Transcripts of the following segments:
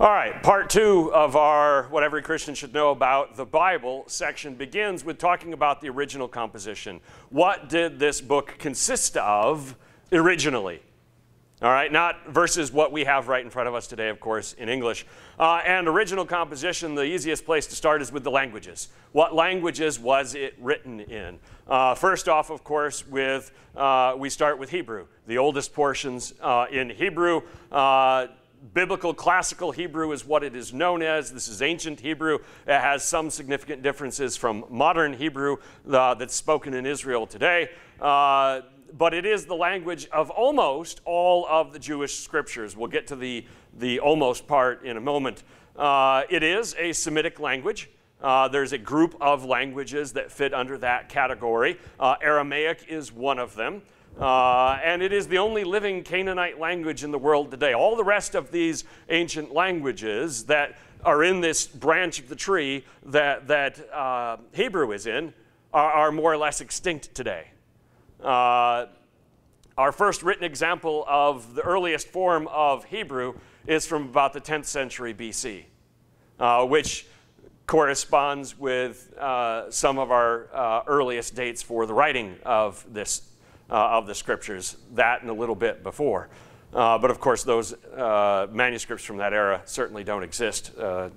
All right, part two of our What Every Christian Should Know About the Bible section begins with talking about the original composition. What did this book consist of originally? All right, not versus what we have right in front of us today, of course, in English. And original composition, the easiest place to start is with the languages. What languages was it written in? First off, of course, we start with Hebrew. The oldest portions in Hebrew. Biblical classical Hebrew is what it is known as. This is ancient Hebrew. It has some significant differences from modern Hebrew that's spoken in Israel today. But it is the language of almost all of the Jewish scriptures. We'll get to the almost part in a moment. It is a Semitic language. There's a group of languages that fit under that category. Aramaic is one of them. And it is the only living Canaanite language in the world today. All the rest of these ancient languages that are in this branch of the tree that Hebrew is in are more or less extinct today. Our first written example of the earliest form of Hebrew is from about the 10th century BC, which corresponds with some of our earliest dates for the writing of the scriptures, that and a little bit before. But of course, those manuscripts from that era certainly don't exist.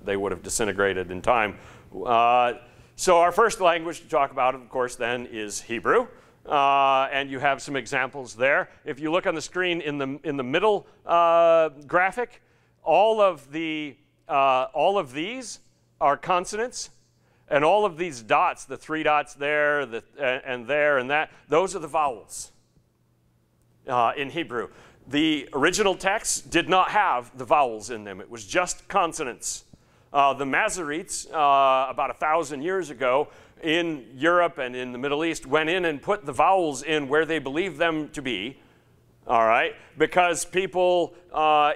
They would have disintegrated in time. So our first language to talk about, of course, then is Hebrew. And you have some examples there. If you look on the screen in the middle graphic, all of these are consonants. And all of these dots, the three dots there, and there, and that, those are the vowels in Hebrew. The original text did not have the vowels in them. It was just consonants. The Masoretes, about 1,000 years ago, in Europe and in the Middle East, went in and put the vowels in where they believed them to be. All right, because people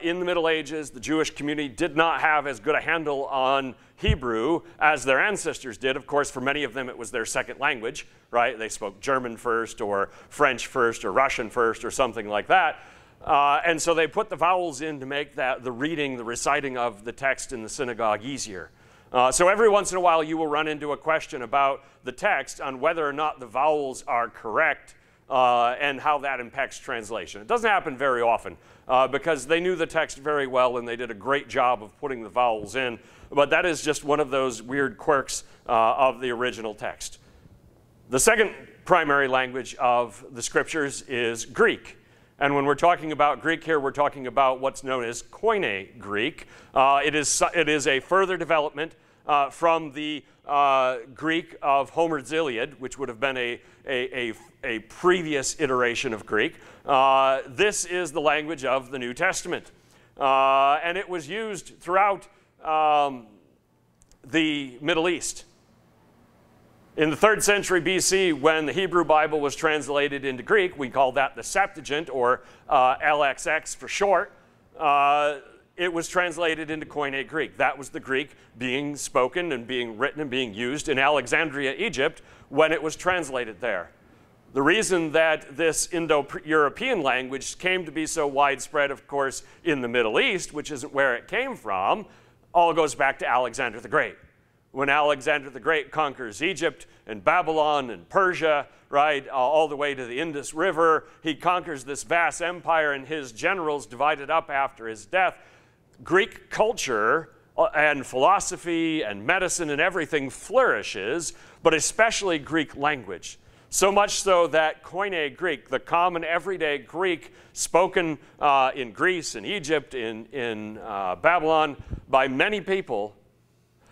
in the Middle Ages, the Jewish community, did not have as good a handle on Hebrew as their ancestors did. Of course, for many of them, it was their second language, right? They spoke German first, or French first, or Russian first, or something like that. And so they put the vowels in to make the reading, the reciting of the text in the synagogue easier. So every once in a while, you will run into a question about the text on whether or not the vowels are correct and how that impacts translation. It doesn't happen very often because they knew the text very well and they did a great job of putting the vowels in. But that is just one of those weird quirks of the original text. The second primary language of the scriptures is Greek. And when we're talking about Greek here, we're talking about what's known as Koine Greek. It is a further development from the Greek of Homer's Iliad, which would have been a previous iteration of Greek. This is the language of the New Testament. And it was used throughout the Middle East. In the 3rd century BC, when the Hebrew Bible was translated into Greek, we call that the Septuagint, or LXX for short. It was translated into Koine Greek. That was the Greek being spoken and being written and being used in Alexandria, Egypt, when it was translated there. The reason that this Indo-European language came to be so widespread, of course, in the Middle East, which isn't where it came from, all goes back to Alexander the Great. When Alexander the Great conquers Egypt and Babylon and Persia, right, all the way to the Indus River, he conquers this vast empire, and his generals divided up after his death. Greek culture and philosophy and medicine and everything flourishes, but especially Greek language. So much so that Koine Greek, the common everyday Greek spoken in Greece and Egypt, in Babylon, by many people,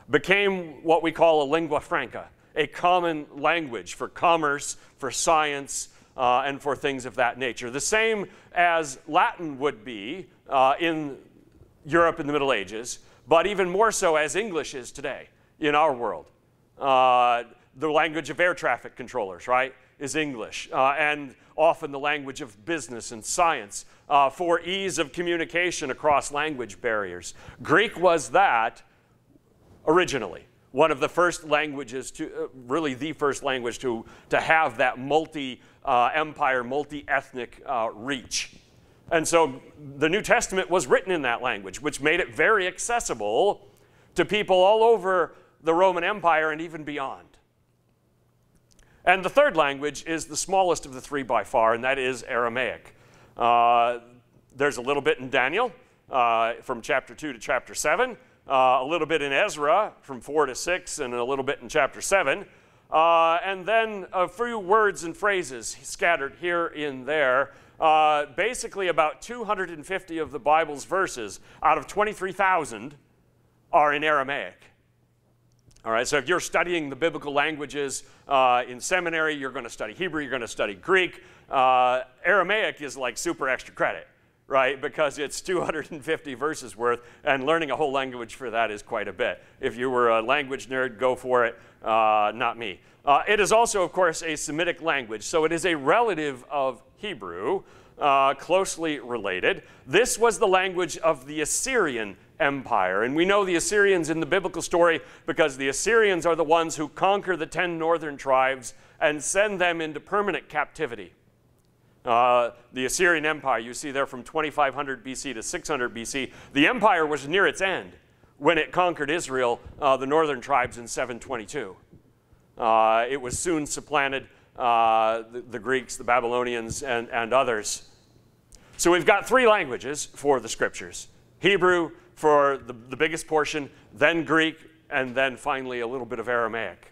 became what we call a lingua franca, a common language for commerce, for science, and for things of that nature. The same as Latin would be in Europe in the Middle Ages, but even more so as English is today in our world. The language of air traffic controllers, right, is English, and often the language of business and science for ease of communication across language barriers. Greek was that originally. One of the first languages to, really the first language to have that multi-empire, multi-ethnic reach. And so the New Testament was written in that language, which made it very accessible to people all over the Roman Empire and even beyond. And the third language is the smallest of the three by far, and that is Aramaic. There's a little bit in Daniel from chapter 2 to chapter 7, a little bit in Ezra from 4 to 6, and a little bit in chapter 7. And then a few words and phrases scattered here and there. Basically about 250 of the Bible's verses out of 23,000 are in Aramaic. All right, so if you're studying the biblical languages in seminary, you're going to study Hebrew, you're going to study Greek. Aramaic is like super extra credit, right? Because it's 250 verses worth, and learning a whole language for that is quite a bit. If you were a language nerd, go for it. Not me. It is also, of course, a Semitic language, so it is a relative of Hebrew, closely related. This was the language of the Assyrian Empire, and we know the Assyrians in the biblical story because the Assyrians are the ones who conquer the 10 northern tribes and send them into permanent captivity. The Assyrian Empire, you see there from 2500 BC to 600 BC, the empire was near its end when it conquered Israel, the northern tribes, in 722. It was soon supplanted, the Greeks, the Babylonians, and others. So we've got three languages for the scriptures. Hebrew for the biggest portion, then Greek, and then finally a little bit of Aramaic.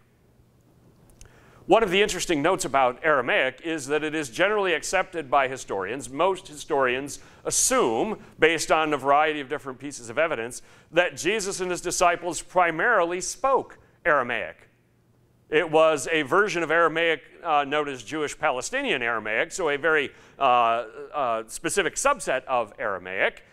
One of the interesting notes about Aramaic is that it is generally accepted by historians. Most historians assume, based on a variety of different pieces of evidence, that Jesus and his disciples primarily spoke Aramaic. It was a version of Aramaic known as Jewish Palestinian Aramaic, so a very specific subset of Aramaic.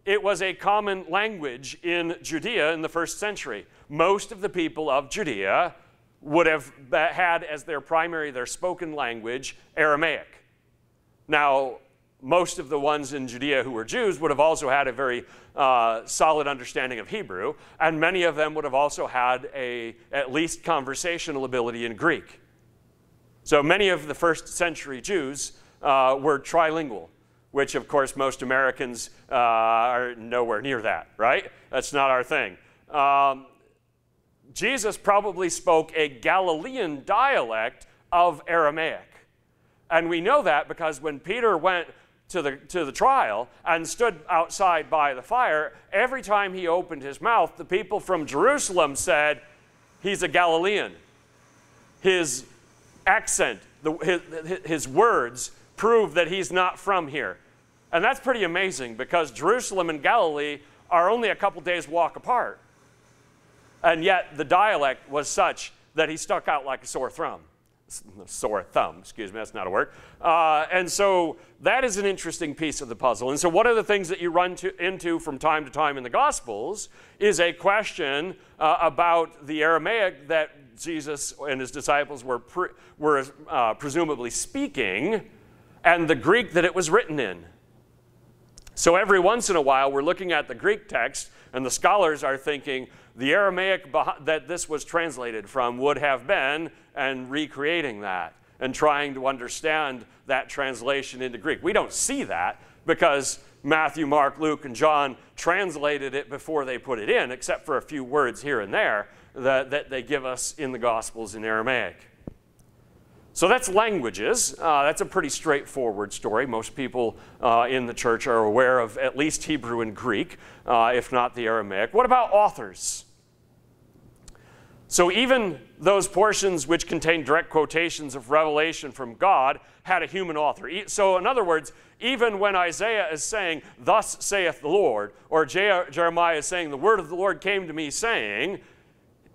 It was a common language in Judea in the first century. Most of the people of Judea would have had as their primary, their spoken language, Aramaic. Now, most of the ones in Judea who were Jews would have also had a very solid understanding of Hebrew, and many of them would have also had at least conversational ability in Greek. So many of the first century Jews were trilingual, which of course most Americans are nowhere near that, right? That's not our thing. Jesus probably spoke a Galilean dialect of Aramaic. And we know that because when Peter went to the trial and stood outside by the fire, every time he opened his mouth, the people from Jerusalem said, he's a Galilean. His accent, his words prove that he's not from here. And that's pretty amazing because Jerusalem and Galilee are only a couple days' walk apart. And yet the dialect was such that he stuck out like a sore thumb. Sore thumb, excuse me, that's not a word. And so that is an interesting piece of the puzzle. And so one of the things that you run into from time to time in the Gospels is a question about the Aramaic that Jesus and his disciples were presumably speaking, and the Greek that it was written in. So every once in a while, we're looking at the Greek text, and the scholars are thinking the Aramaic that this was translated from would have been, and recreating that, and trying to understand that translation into Greek. We don't see that because Matthew, Mark, Luke, and John translated it before they put it in, except for a few words here and there that they give us in the Gospels in Aramaic. So that's languages. That's a pretty straightforward story. Most people in the church are aware of at least Hebrew and Greek, if not the Aramaic. What about authors? So even those portions which contain direct quotations of revelation from God had a human author. So in other words, even when Isaiah is saying, "Thus saith the Lord," or Jeremiah is saying, "The word of the Lord came to me saying,"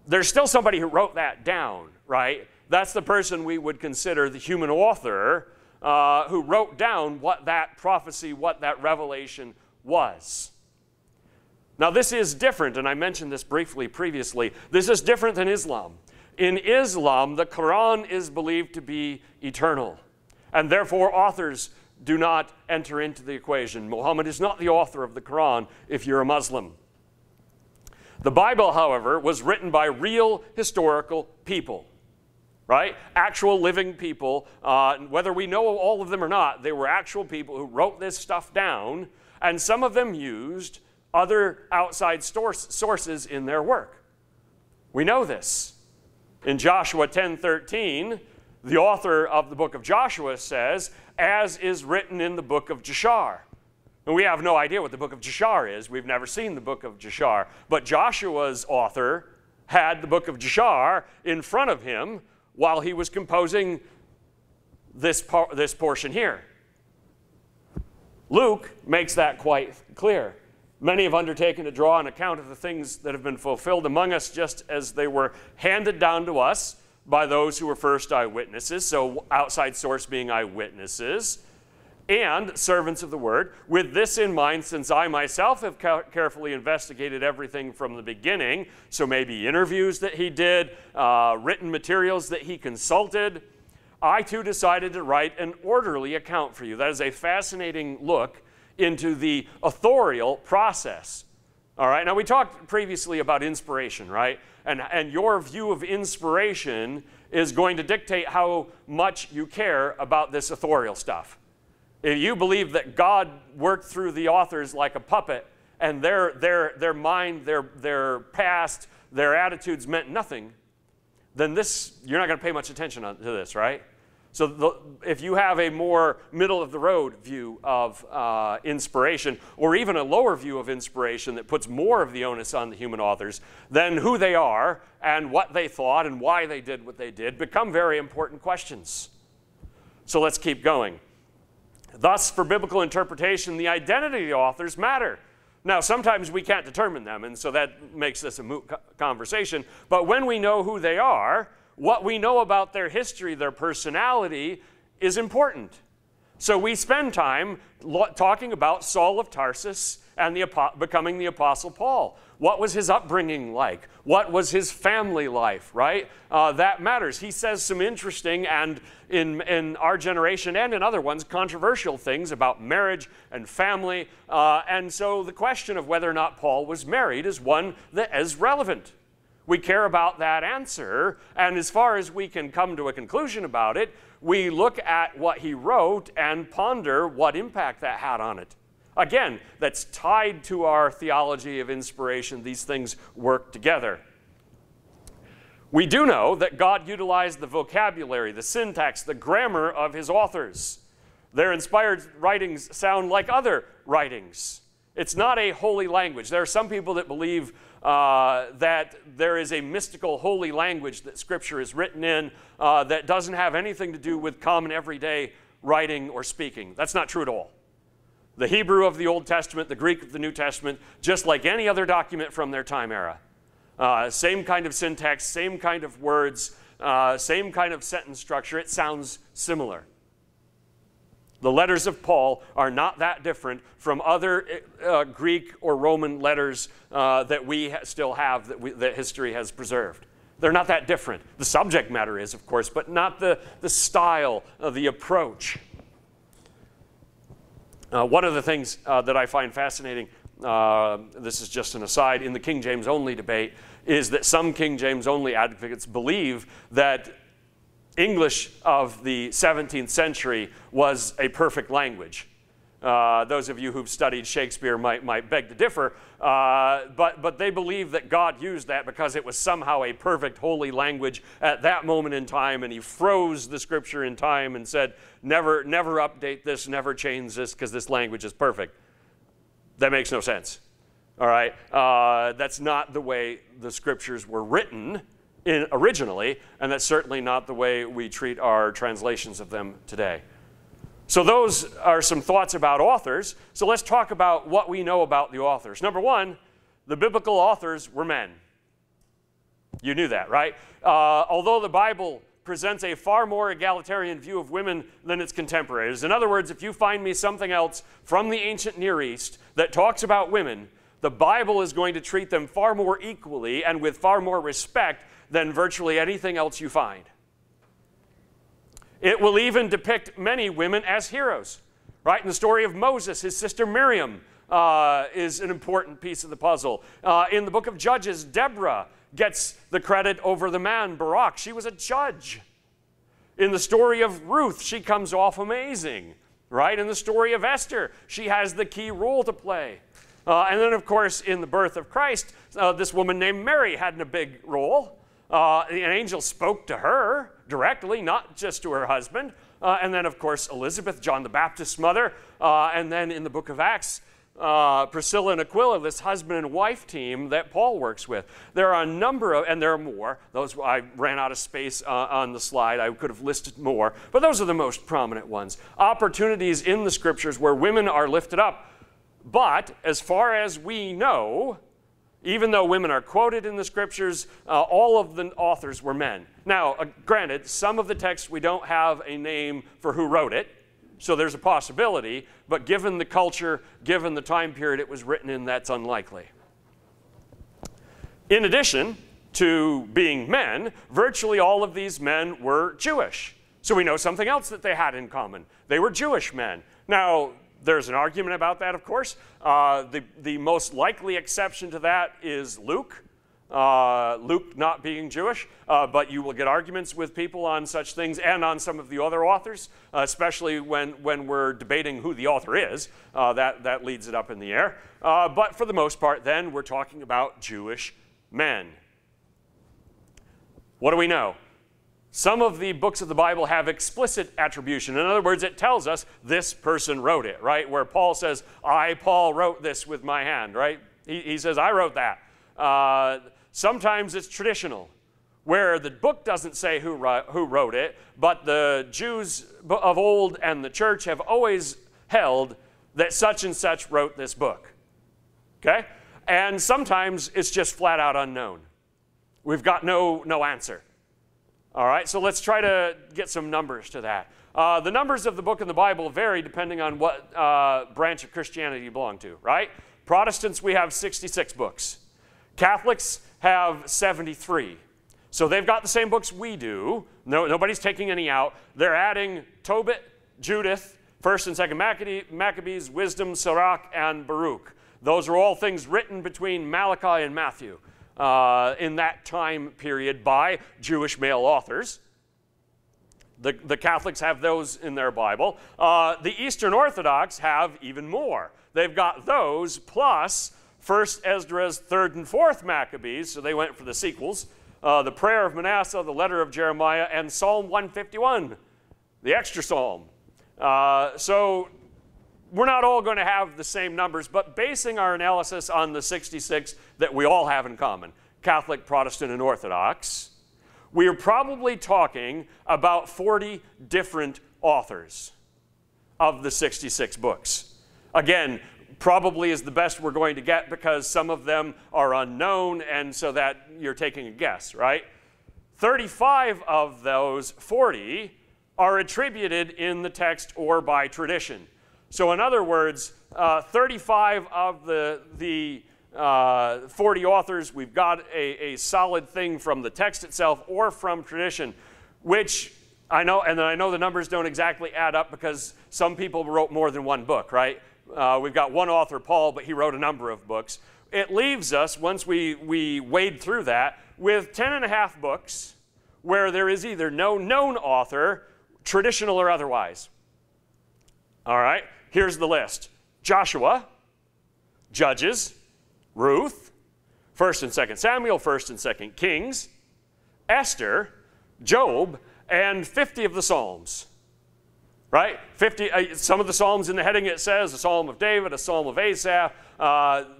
there's still somebody who wrote that down, right? That's the person we would consider the human author who wrote down what that prophecy, what that revelation was. Now this is different, and I mentioned this briefly previously. This is different than Islam. In Islam, the Quran is believed to be eternal, and therefore authors do not enter into the equation. Muhammad is not the author of the Quran if you're a Muslim. The Bible, however, was written by real historical people. right? Actual living people, whether we know all of them or not, they were actual people who wrote this stuff down, and some of them used other outside sources in their work. We know this. In Joshua 10:13, the author of the book of Joshua says, as is written in the book of Jashar. And we have no idea what the book of Jashar is. We've never seen the book of Jashar. But Joshua's author had the book of Jashar in front of him while he was composing this portion here. Luke makes that quite clear. Many have undertaken to draw an account of the things that have been fulfilled among us just as they were handed down to us by those who were first eyewitnesses, so outside source being eyewitnesses, and servants of the word. With this in mind, since I myself have carefully investigated everything from the beginning, so maybe interviews that he did, written materials that he consulted, I too decided to write an orderly account for you. That is a fascinating look into the authorial process. All right, now we talked previously about inspiration, right? And your view of inspiration is going to dictate how much you care about this authorial stuff. If you believe that God worked through the authors like a puppet and their mind, their past, their attitudes meant nothing, then you're not going to pay much attention to this, right? So if you have a more middle-of-the-road view of inspiration, or even a lower view of inspiration that puts more of the onus on the human authors, then who they are and what they thought and why they did what they did become very important questions. So let's keep going. Thus, for biblical interpretation, the identity of the authors matter. Now, sometimes we can't determine them, and so that makes this a moot conversation. But when we know who they are, what we know about their history, their personality, is important. So we spend time talking about Saul of Tarsus and becoming the Apostle Paul. What was his upbringing like? What was his family life, right? That matters. He says some interesting and, in our generation and in other ones, controversial things about marriage and family. And so the question of whether or not Paul was married is one that is relevant. We care about that answer, and as far as we can come to a conclusion about it, we look at what he wrote and ponder what impact that had on it. Again, that's tied to our theology of inspiration. These things work together. We do know that God utilized the vocabulary, the syntax, the grammar of his authors. Their inspired writings sound like other writings. It's not a holy language. There are some people that believe that there is a mystical holy language that Scripture is written in that doesn't have anything to do with common everyday writing or speaking. That's not true at all. The Hebrew of the Old Testament, the Greek of the New Testament, just like any other document from their time era. Same kind of syntax, same kind of words, same kind of sentence structure. It sounds similar. The letters of Paul are not that different from other Greek or Roman letters that we still have, that history has preserved. They're not that different. The subject matter is, of course, but not the style, the approach. One of the things that I find fascinating, this is just an aside, in the King James only debate, is that some King James only advocates believe that English of the 17th century was a perfect language. Those of you who've studied Shakespeare might beg to differ, but they believe that God used that because it was somehow a perfect holy language at that moment in time, and he froze the Scripture in time and said, never update this, never change this, because this language is perfect. That makes no sense. All right? That's not the way the Scriptures were written originally, and that's certainly not the way we treat our translations of them today. So those are some thoughts about authors. So let's talk about what we know about the authors. Number one, the biblical authors were men. You knew that, right? Although the Bible presents a far more egalitarian view of women than its contemporaries. In other words, if you find me something else from the ancient Near East that talks about women, the Bible is going to treat them far more equally and with far more respect than virtually anything else you find. It will even depict many women as heroes. Right? In the story of Moses, his sister Miriam is an important piece of the puzzle. In the book of Judges, Deborah gets the credit over the man, Barak. She was a judge. In the story of Ruth, she comes off amazing, right? In the story of Esther, she has the key role to play. And then, of course, in the birth of Christ, this woman named Mary had a big role. An angel spoke to her directly, not just to her husband. And then, of course, Elizabeth, John the Baptist's mother. And then in the book of Acts, Priscilla and Aquila, this husband and wife team that Paul works with. There are a number of, and there are more. Those, I ran out of space on the slide. I could have listed more. But those are the most prominent ones. Opportunities in the scriptures where women are lifted up. But as far as we know, even though women are quoted in the scriptures, all of the authors were men. Now, granted, some of the texts we don't have a name for who wrote it, so there's a possibility, but given the culture, given the time period it was written in, that's unlikely. In addition to being men, virtually all of these men were Jewish. So we know something else that they had in common. They were Jewish men. Now, there's an argument about that, of course. The most likely exception to that is Luke. Luke not being Jewish, but you will get arguments with people on such things and on some of the other authors, especially when we're debating who the author is. That leads it up in the air. But for the most part, then, we're talking about Jewish men. What do we know? Some of the books of the Bible have explicit attribution. In other words, it tells us this person wrote it, right? Where Paul says, I, Paul, wrote this with my hand, right? He says, I wrote that. Sometimes it's traditional, where the book doesn't say who wrote it, but the Jews of old and the church have always held that such and such wrote this book, okay? And sometimes it's just flat out unknown. We've got no answer. All right, so let's try to get some numbers to that. The numbers of the book in the Bible vary depending on what branch of Christianity you belong to, right? Protestants, we have 66 books. Catholics have 73. So they've got the same books we do. Nobody's taking any out. They're adding Tobit, Judith, 1st and 2nd Maccabees, Wisdom, Sirach, and Baruch. Those are all things written between Malachi and Matthew. In that time period by Jewish male authors. The Catholics have those in their Bible. The Eastern Orthodox have even more. They've got those plus 1st Esdras, 3rd and 4th Maccabees, so they went for the sequels. The Prayer of Manasseh, the Letter of Jeremiah, and Psalm 151, the extra psalm. So we're not all going to have the same numbers, but basing our analysis on the 66 that we all have in common, Catholic, Protestant, and Orthodox, we are probably talking about 40 different authors of the 66 books. Again, probably is the best we're going to get because some of them are unknown, and so that you're taking a guess, right? 35 of those 40 are attributed in the text or by tradition. So in other words, 35 of the 40 authors, we've got a solid thing from the text itself or from tradition, which I know, and I know the numbers don't exactly add up because some people wrote more than one book, right? We've got one author, Paul, but he wrote a number of books. It leaves us, once we wade through that, with 10.5 books where there is either no known author, traditional or otherwise. All right? Here's the list. Joshua, Judges, Ruth, 1st and 2nd Samuel, 1st and 2nd Kings, Esther, Job, and 50 of the Psalms. Right? 50, some of the Psalms in the heading it says a Psalm of David, a Psalm of Asaph.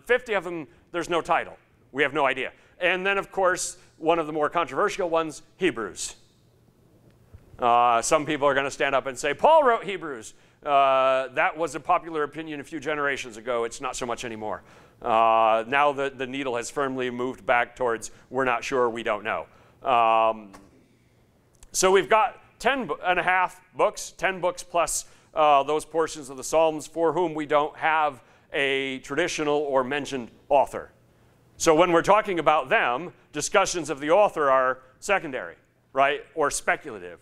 50 of them, there's no title. We have no idea. And then, of course, one of the more controversial ones, Hebrews. Some people are going to stand up and say, Paul wrote Hebrews. That was a popular opinion a few generations ago. It's not so much anymore. Now the needle has firmly moved back towards we're not sure, we don't know. So we've got 10.5 books, 10 books plus those portions of the Psalms for whom we don't have a traditional or mentioned author. So when we're talking about them, discussions of the author are secondary, right, or speculative.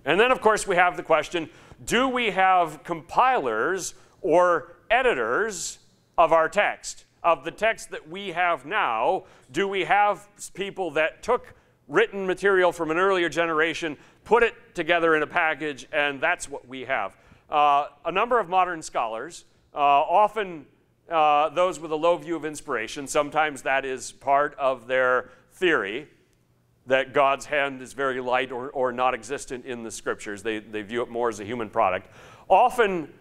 And then, of course, we have the question, do we have compilers or editors of our text? Of the text that we have now, do we have people that took written material from an earlier generation, put it together in a package, and that's what we have. A number of modern scholars, often those with a low view of inspiration, sometimes that is part of their theory, that God's hand is very light or not existent in the scriptures. They view it more as a human product. Often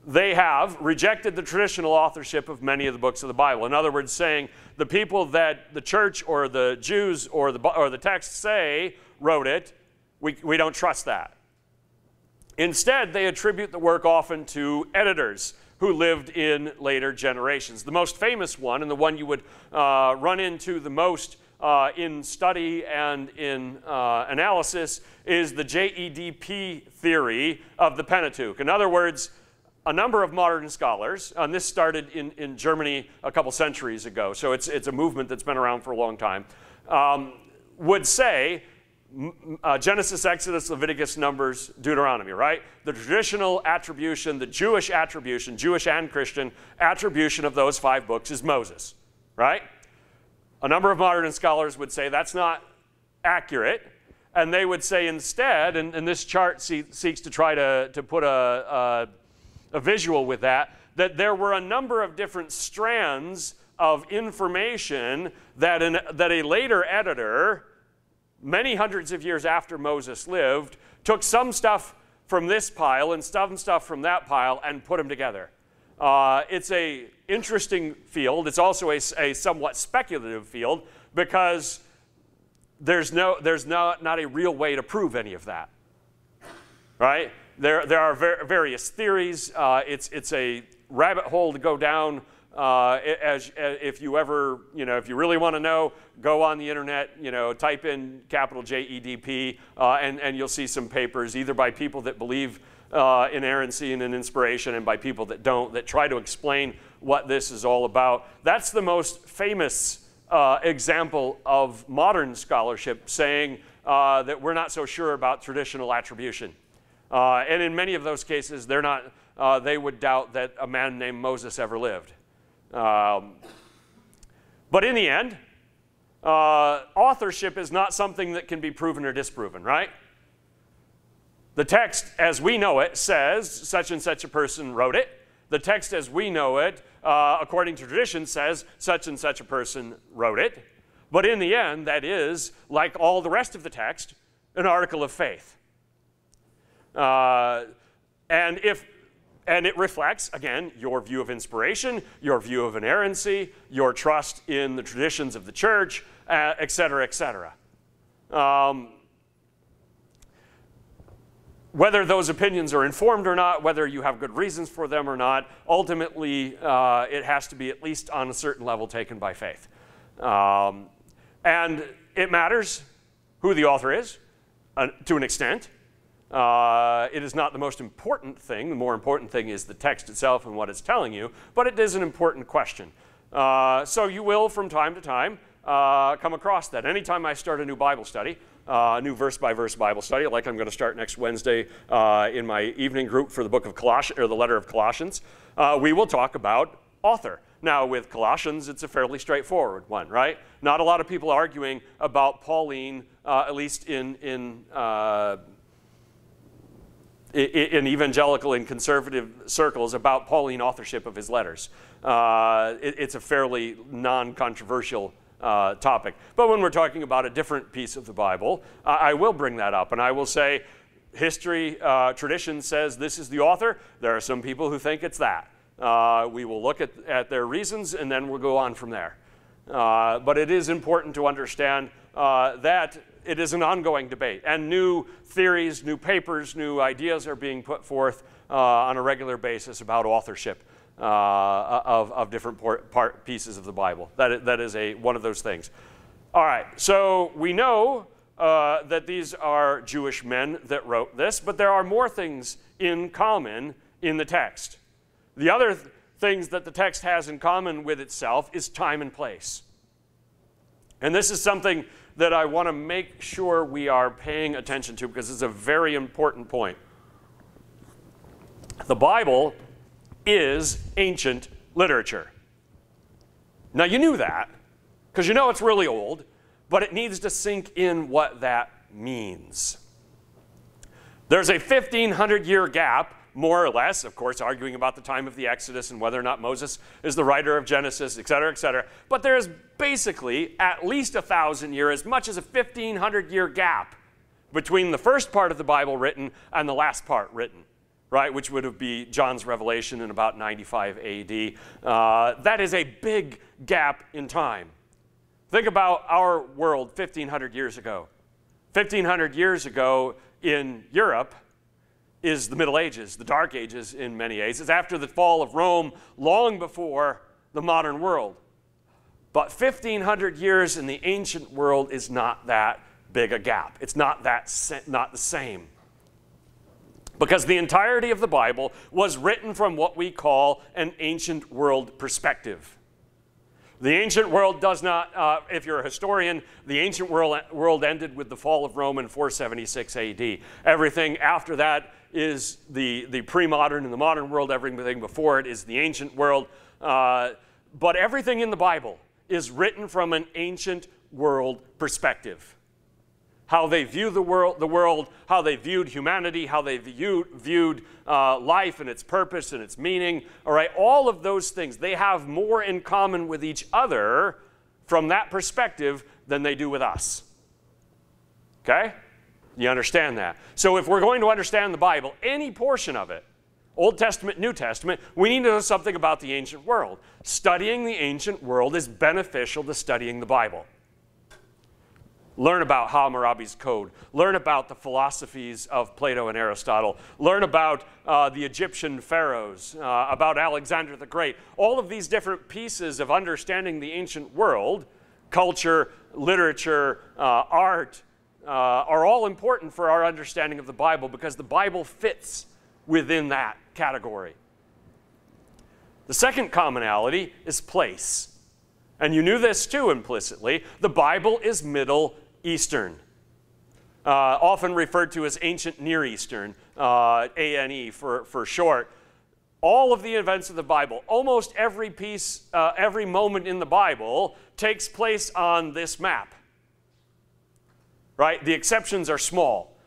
they have rejected the traditional authorship of many of the books of the Bible. In other words, saying the people that the church or the Jews or the text say wrote it, we don't trust that. Instead, they attribute the work often to editors who lived in later generations. The most famous one, and the one you would run into the most in study and in analysis, is the JEDP theory of the Pentateuch. In other words, a number of modern scholars, and this started in Germany a couple centuries ago, so it's a movement that's been around for a long time, would say Genesis, Exodus, Leviticus, Numbers, Deuteronomy, right? The traditional attribution, the Jewish attribution, Jewish and Christian attribution of those 5 books is Moses, right? A number of modern scholars would say that's not accurate, and they would say instead, and this chart seeks to try to put a visual with that there were a number of different strands of information that a later editor, many hundreds of years after Moses lived, took some stuff from this pile and some stuff from that pile and put them together. It's an interesting field. It's also a somewhat speculative field because there's not a real way to prove any of that, right? There are various theories. It's a rabbit hole to go down. If you ever, if you really want to know, go on the internet, type in capital JEDP, and you'll see some papers, either by people that believe inerrancy and in inspiration, and by people that don't, that try to explain what this is all about. That's the most famous example of modern scholarship saying that we're not so sure about traditional attribution. And in many of those cases, they would doubt that a man named Moses ever lived. But in the end, authorship is not something that can be proven or disproven, right? The text as we know it says such and such a person wrote it. The text as we know it, according to tradition, says such and such a person wrote it. But in the end, that is, like all the rest of the text, an article of faith. And it reflects, again, your view of inspiration, your view of inerrancy, your trust in the traditions of the church, et cetera, et cetera. Whether those opinions are informed or not, whether you have good reasons for them or not, ultimately it has to be at least on a certain level taken by faith. And it matters who the author is, to an extent. It is not the most important thing. The more important thing is the text itself and what it's telling you, but it is an important question. So you will, from time to time, come across that. Anytime I start a new Bible study, a new verse-by-verse Bible study, like I'm going to start next Wednesday in my evening group for the book of Colossians, or the letter of Colossians, we will talk about author. Now, with Colossians, it's a fairly straightforward one, right? Not a lot of people arguing about Pauline, at least in evangelical and conservative circles, about Pauline authorship of his letters. It's a fairly non-controversial topic. But when we're talking about a different piece of the Bible, I will bring that up, and I will say, history, tradition says this is the author. There are some people who think it's that. We will look at their reasons, and then we'll go on from there. But it is important to understand that it is an ongoing debate, and new theories, new papers, new ideas are being put forth on a regular basis about authorship of different pieces of the Bible. That is one of those things. All right, so we know that these are Jewish men that wrote this, but there are more things in common in the text. The other things that the text has in common with itself is time and place. And this is something that I want to make sure we are paying attention to, because it's a very important point. The Bible is ancient literature. Now, you knew that, because you know it's really old, but it needs to sink in what that means. There's a 1,500-year gap, more or less, of course, arguing about the time of the Exodus and whether or not Moses is the writer of Genesis, etc., etc. But there's basically at least 1,000-year, as much as a 1,500-year gap between the first part of the Bible written and the last part written, right, which would be John's revelation in about 95 AD. That is a big gap in time. Think about our world 1,500 years ago. 1,500 years ago in Europe is the Middle Ages, the Dark Ages in many ways. It's after the fall of Rome, long before the modern world. But 1,500 years in the ancient world is not that big a gap. It's not the same. Because the entirety of the Bible was written from what we call an ancient world perspective. The ancient world does not, if you're a historian, the ancient world ended with the fall of Rome in 476 AD. Everything after that is the pre-modern and the modern world. Everything before it is the ancient world. But everything in the Bible is written from an ancient world perspective. How they view the world, how they viewed humanity, how they viewed life and its purpose and its meaning. All right, all of those things, they have more in common with each other from that perspective than they do with us. Okay? You understand that? So if we're going to understand the Bible, any portion of it, Old Testament, New Testament, we need to know something about the ancient world. Studying the ancient world is beneficial to studying the Bible. Learn about Hammurabi's Code. Learn about the philosophies of Plato and Aristotle. Learn about the Egyptian pharaohs, about Alexander the Great. All of these different pieces of understanding the ancient world, culture, literature, art, are all important for our understanding of the Bible because the Bible fits within that category. The second commonality is place. And you knew this too implicitly. The Bible is Middle Eastern, often referred to as Ancient Near Eastern, ANE for short. All of the events of the Bible, almost every piece, every moment in the Bible takes place on this map. Right? The exceptions are small.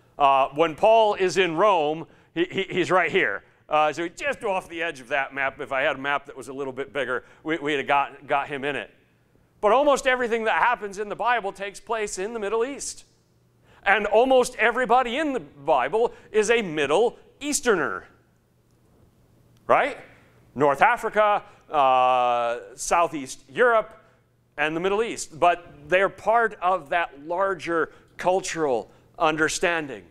When Paul is in Rome, he's right here. So just off the edge of that map. If I had a map that was a little bit bigger, we'd have got him in it. But almost everything that happens in the Bible takes place in the Middle East. And almost everybody in the Bible is a Middle Easterner. Right? North Africa, Southeast Europe, and the Middle East. But they're part of that larger cultural understanding.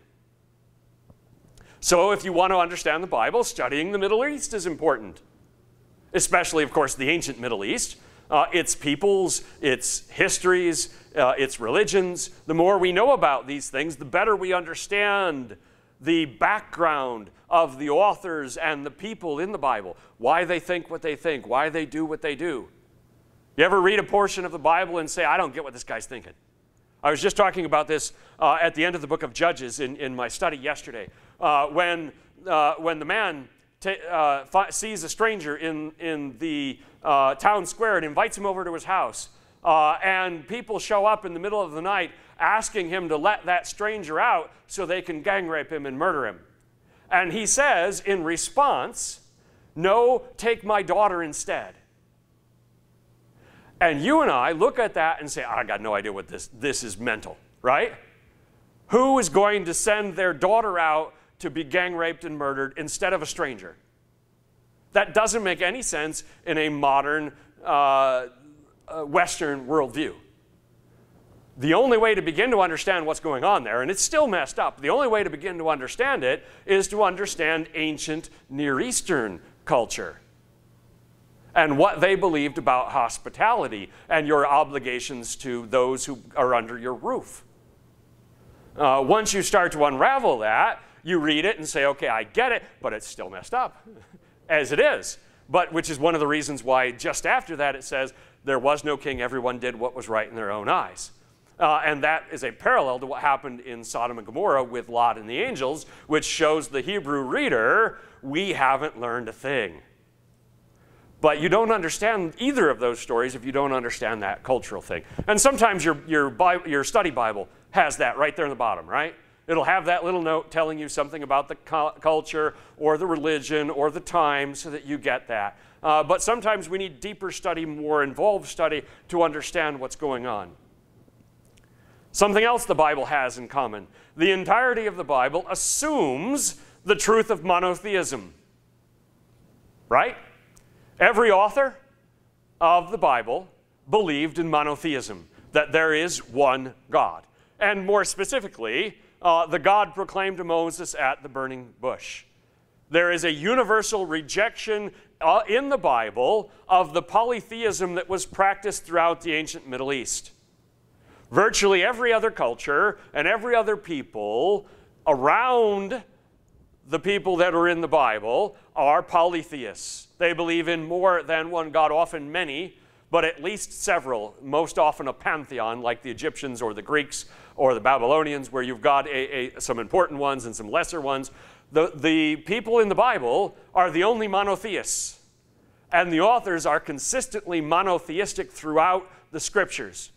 So if you want to understand the Bible, studying the Middle East is important. Especially, of course, the ancient Middle East. Its peoples, its histories, its religions. The more we know about these things, the better we understand the background of the authors and the people in the Bible. Why they think what they think, why they do what they do. You ever read a portion of the Bible and say, I don't get what this guy's thinking? I was just talking about this at the end of the book of Judges in my study yesterday. When the man sees a stranger in the town square and invites him over to his house. And people show up in the middle of the night asking him to let that stranger out so they can gang rape him and murder him. And he says in response, no, take my daughter instead. And you and I look at that and say, I got no idea what this is mental, right? Who is going to send their daughter out to be gang raped and murdered instead of a stranger? That doesn't make any sense in a modern Western worldview. The only way to begin to understand what's going on there, and it's still messed up, the only way to begin to understand it is to understand ancient Near Eastern culture and what they believed about hospitality and your obligations to those who are under your roof. Once you start to unravel that, you read it and say, okay, I get it, but it's still messed up, as it is. But which is one of the reasons why just after that it says, there was no king, everyone did what was right in their own eyes. And that is a parallel to what happened in Sodom and Gomorrah with Lot and the angels, which shows the Hebrew reader, we haven't learned a thing. But you don't understand either of those stories if you don't understand that cultural thing. And sometimes your study Bible has that right there in the bottom, right? It'll have that little note telling you something about the culture or the religion or the time so that you get that. But sometimes we need deeper study, more involved study to understand what's going on. Something else the Bible has in common. The entirety of the Bible assumes the truth of monotheism. Right? Every author of the Bible believed in monotheism, that there is one God. And more specifically, the God proclaimed to Moses at the burning bush. There is a universal rejection in the Bible of the polytheism that was practiced throughout the ancient Middle East. Virtually every other culture and every other people around the people that are in the Bible are polytheists. They believe in more than one God, often many, but at least several, most often a pantheon like the Egyptians or the Greeks or the Babylonians, where you've got some important ones and some lesser ones. The people in the Bible are the only monotheists, and the authors are consistently monotheistic throughout the scriptures.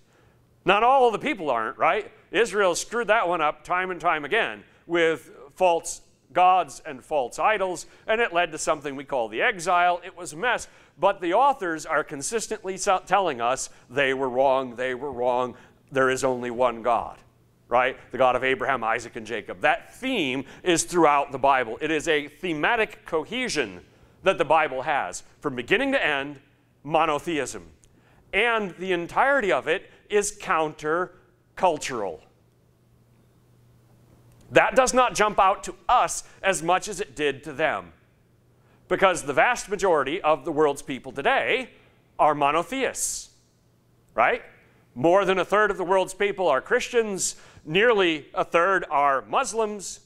Not all of the people aren't, right? Israel screwed that one up time and time again with false gods and false idols, and it led to something we call the exile. It was a mess, but the authors are consistently telling us they were wrong, there is only one God, right? The God of Abraham, Isaac, and Jacob. That theme is throughout the Bible. It is a thematic cohesion that the Bible has, from beginning to end, monotheism. And the entirety of it is counter-cultural. That does not jump out to us as much as it did to them, because the vast majority of the world's people today are monotheists, right? More than a third of the world's people are Christians, nearly a third are Muslims,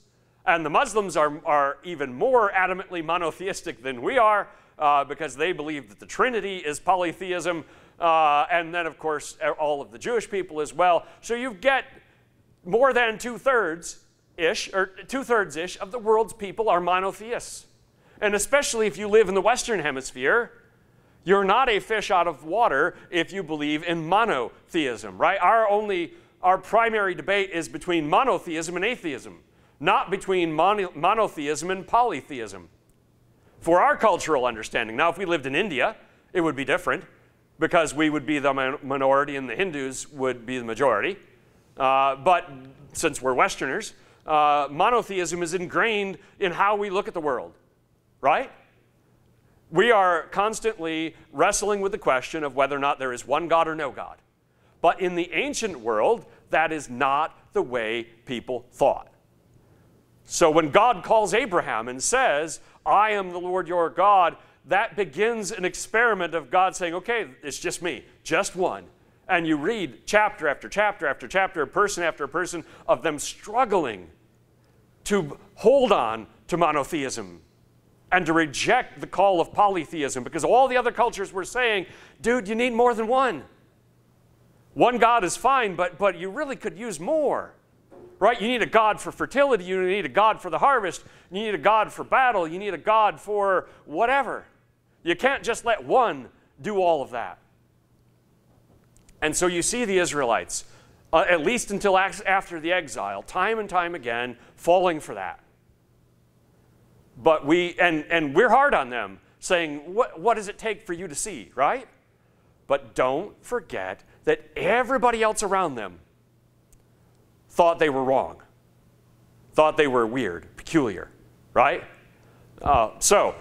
and the Muslims are even more adamantly monotheistic than we are, because they believe that the Trinity is polytheism, and then of course all of the Jewish people as well. So you get more than two-thirds-ish of the world's people are monotheists. And especially if you live in the Western Hemisphere, you're not a fish out of water if you believe in monotheism, right? Our primary debate is between monotheism and atheism, not between monotheism and polytheism. For our cultural understanding, now if we lived in India, it would be different, because we would be the minority and the Hindus would be the majority. But since we're Westerners, monotheism is ingrained in how we look at the world, right? We are constantly wrestling with the question of whether or not there is one God or no God. But in the ancient world, that is not the way people thought. So when God calls Abraham and says, I am the Lord your God, that begins an experiment of God saying, okay, it's just me, just one. And you read chapter after chapter after chapter, person after person of them struggling to hold on to monotheism and to reject the call of polytheism, because all the other cultures were saying, dude, you need more than one. One God is fine, but you really could use more, right? You need a God for fertility. You need a God for the harvest. You need a God for battle. You need a God for whatever. You can't just let one do all of that. And so you see the Israelites, at least until after the exile, time and time again, falling for that. But we're hard on them, saying, what does it take for you to see, right? But don't forget that everybody else around them thought they were wrong, thought they were weird, peculiar, right? So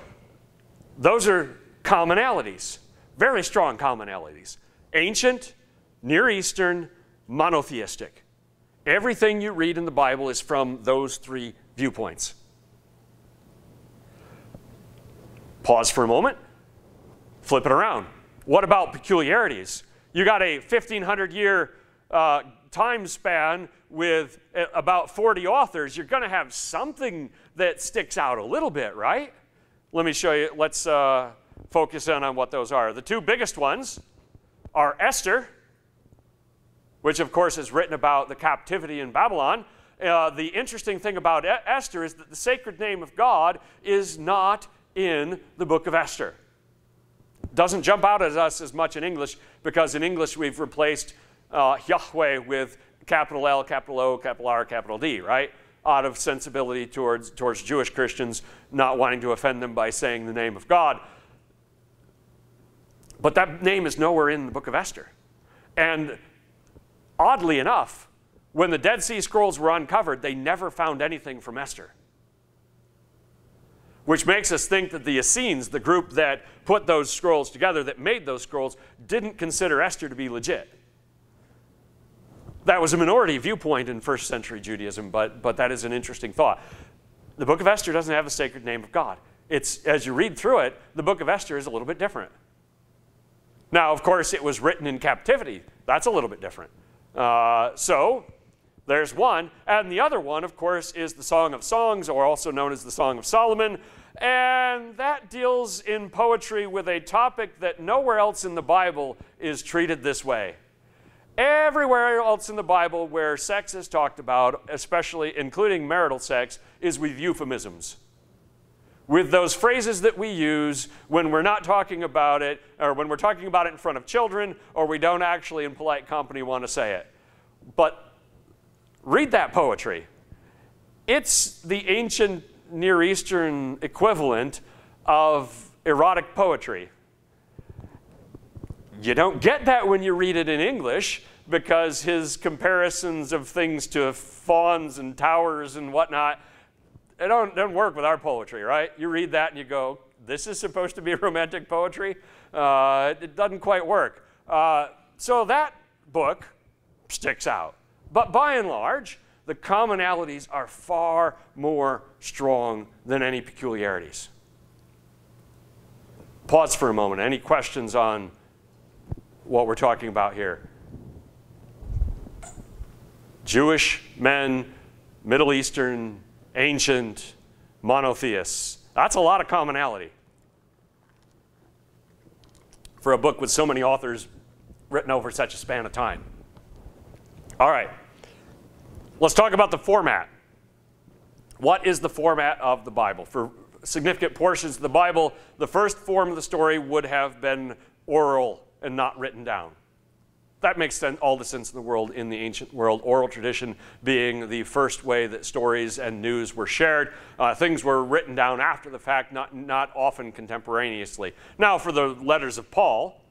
those are commonalities, very strong commonalities. Ancient, Near Eastern, monotheistic. Everything you read in the Bible is from those three viewpoints. Pause for a moment, flip it around. What about peculiarities? You got a 1,500-year time span with about 40 authors. You're going to have something that sticks out a little bit, right? Let me show you. Let's focus in on what those are. The two biggest ones are Esther, which of course is written about the captivity in Babylon. The interesting thing about Esther is that the sacred name of God is not in the book of Esther. Doesn't jump out at us as much in English because in English we've replaced Yahweh with capital L, capital O, capital R, capital D, right? Out of sensibility towards Jewish Christians, not wanting to offend them by saying the name of God. But that name is nowhere in the book of Esther. And oddly enough, when the Dead Sea Scrolls were uncovered, they never found anything from Esther. Which makes us think that the Essenes, the group that put those scrolls together, that made those scrolls, didn't consider Esther to be legit. That was a minority viewpoint in first century Judaism, but that is an interesting thought. The book of Esther doesn't have the sacred name of God. As you read through it, the book of Esther is a little bit different. Now, of course, it was written in captivity. That's a little bit different. So there's one. And the other one, of course, is the Song of Songs, or also known as the Song of Solomon. And that deals in poetry with a topic that nowhere else in the Bible is treated this way. Everywhere else in the Bible where sex is talked about, especially including marital sex, is with euphemisms. With those phrases that we use when we're not talking about it, or when we're talking about it in front of children, or we don't actually in polite company want to say it. But read that poetry. It's the ancient Near Eastern equivalent of erotic poetry. You don't get that when you read it in English, because his comparisons of things to fawns and towers and whatnot, it don't work with our poetry, right? You read that and you go, this is supposed to be romantic poetry? It doesn't quite work. So that book sticks out. But by and large, the commonalities are far more strong than any peculiarities. Pause for a moment. Any questions on what we're talking about here? Jewish men, Middle Eastern, ancient, monotheists. That's a lot of commonality for a book with so many authors written over such a span of time. All right, let's talk about the format. What is the format of the Bible? For significant portions of the Bible, the first form of the story would have been oral and not written down. That makes all the sense in the world in the ancient world, oral tradition being the first way that stories and news were shared. Things were written down after the fact, not often contemporaneously. Now, for the letters of Paul,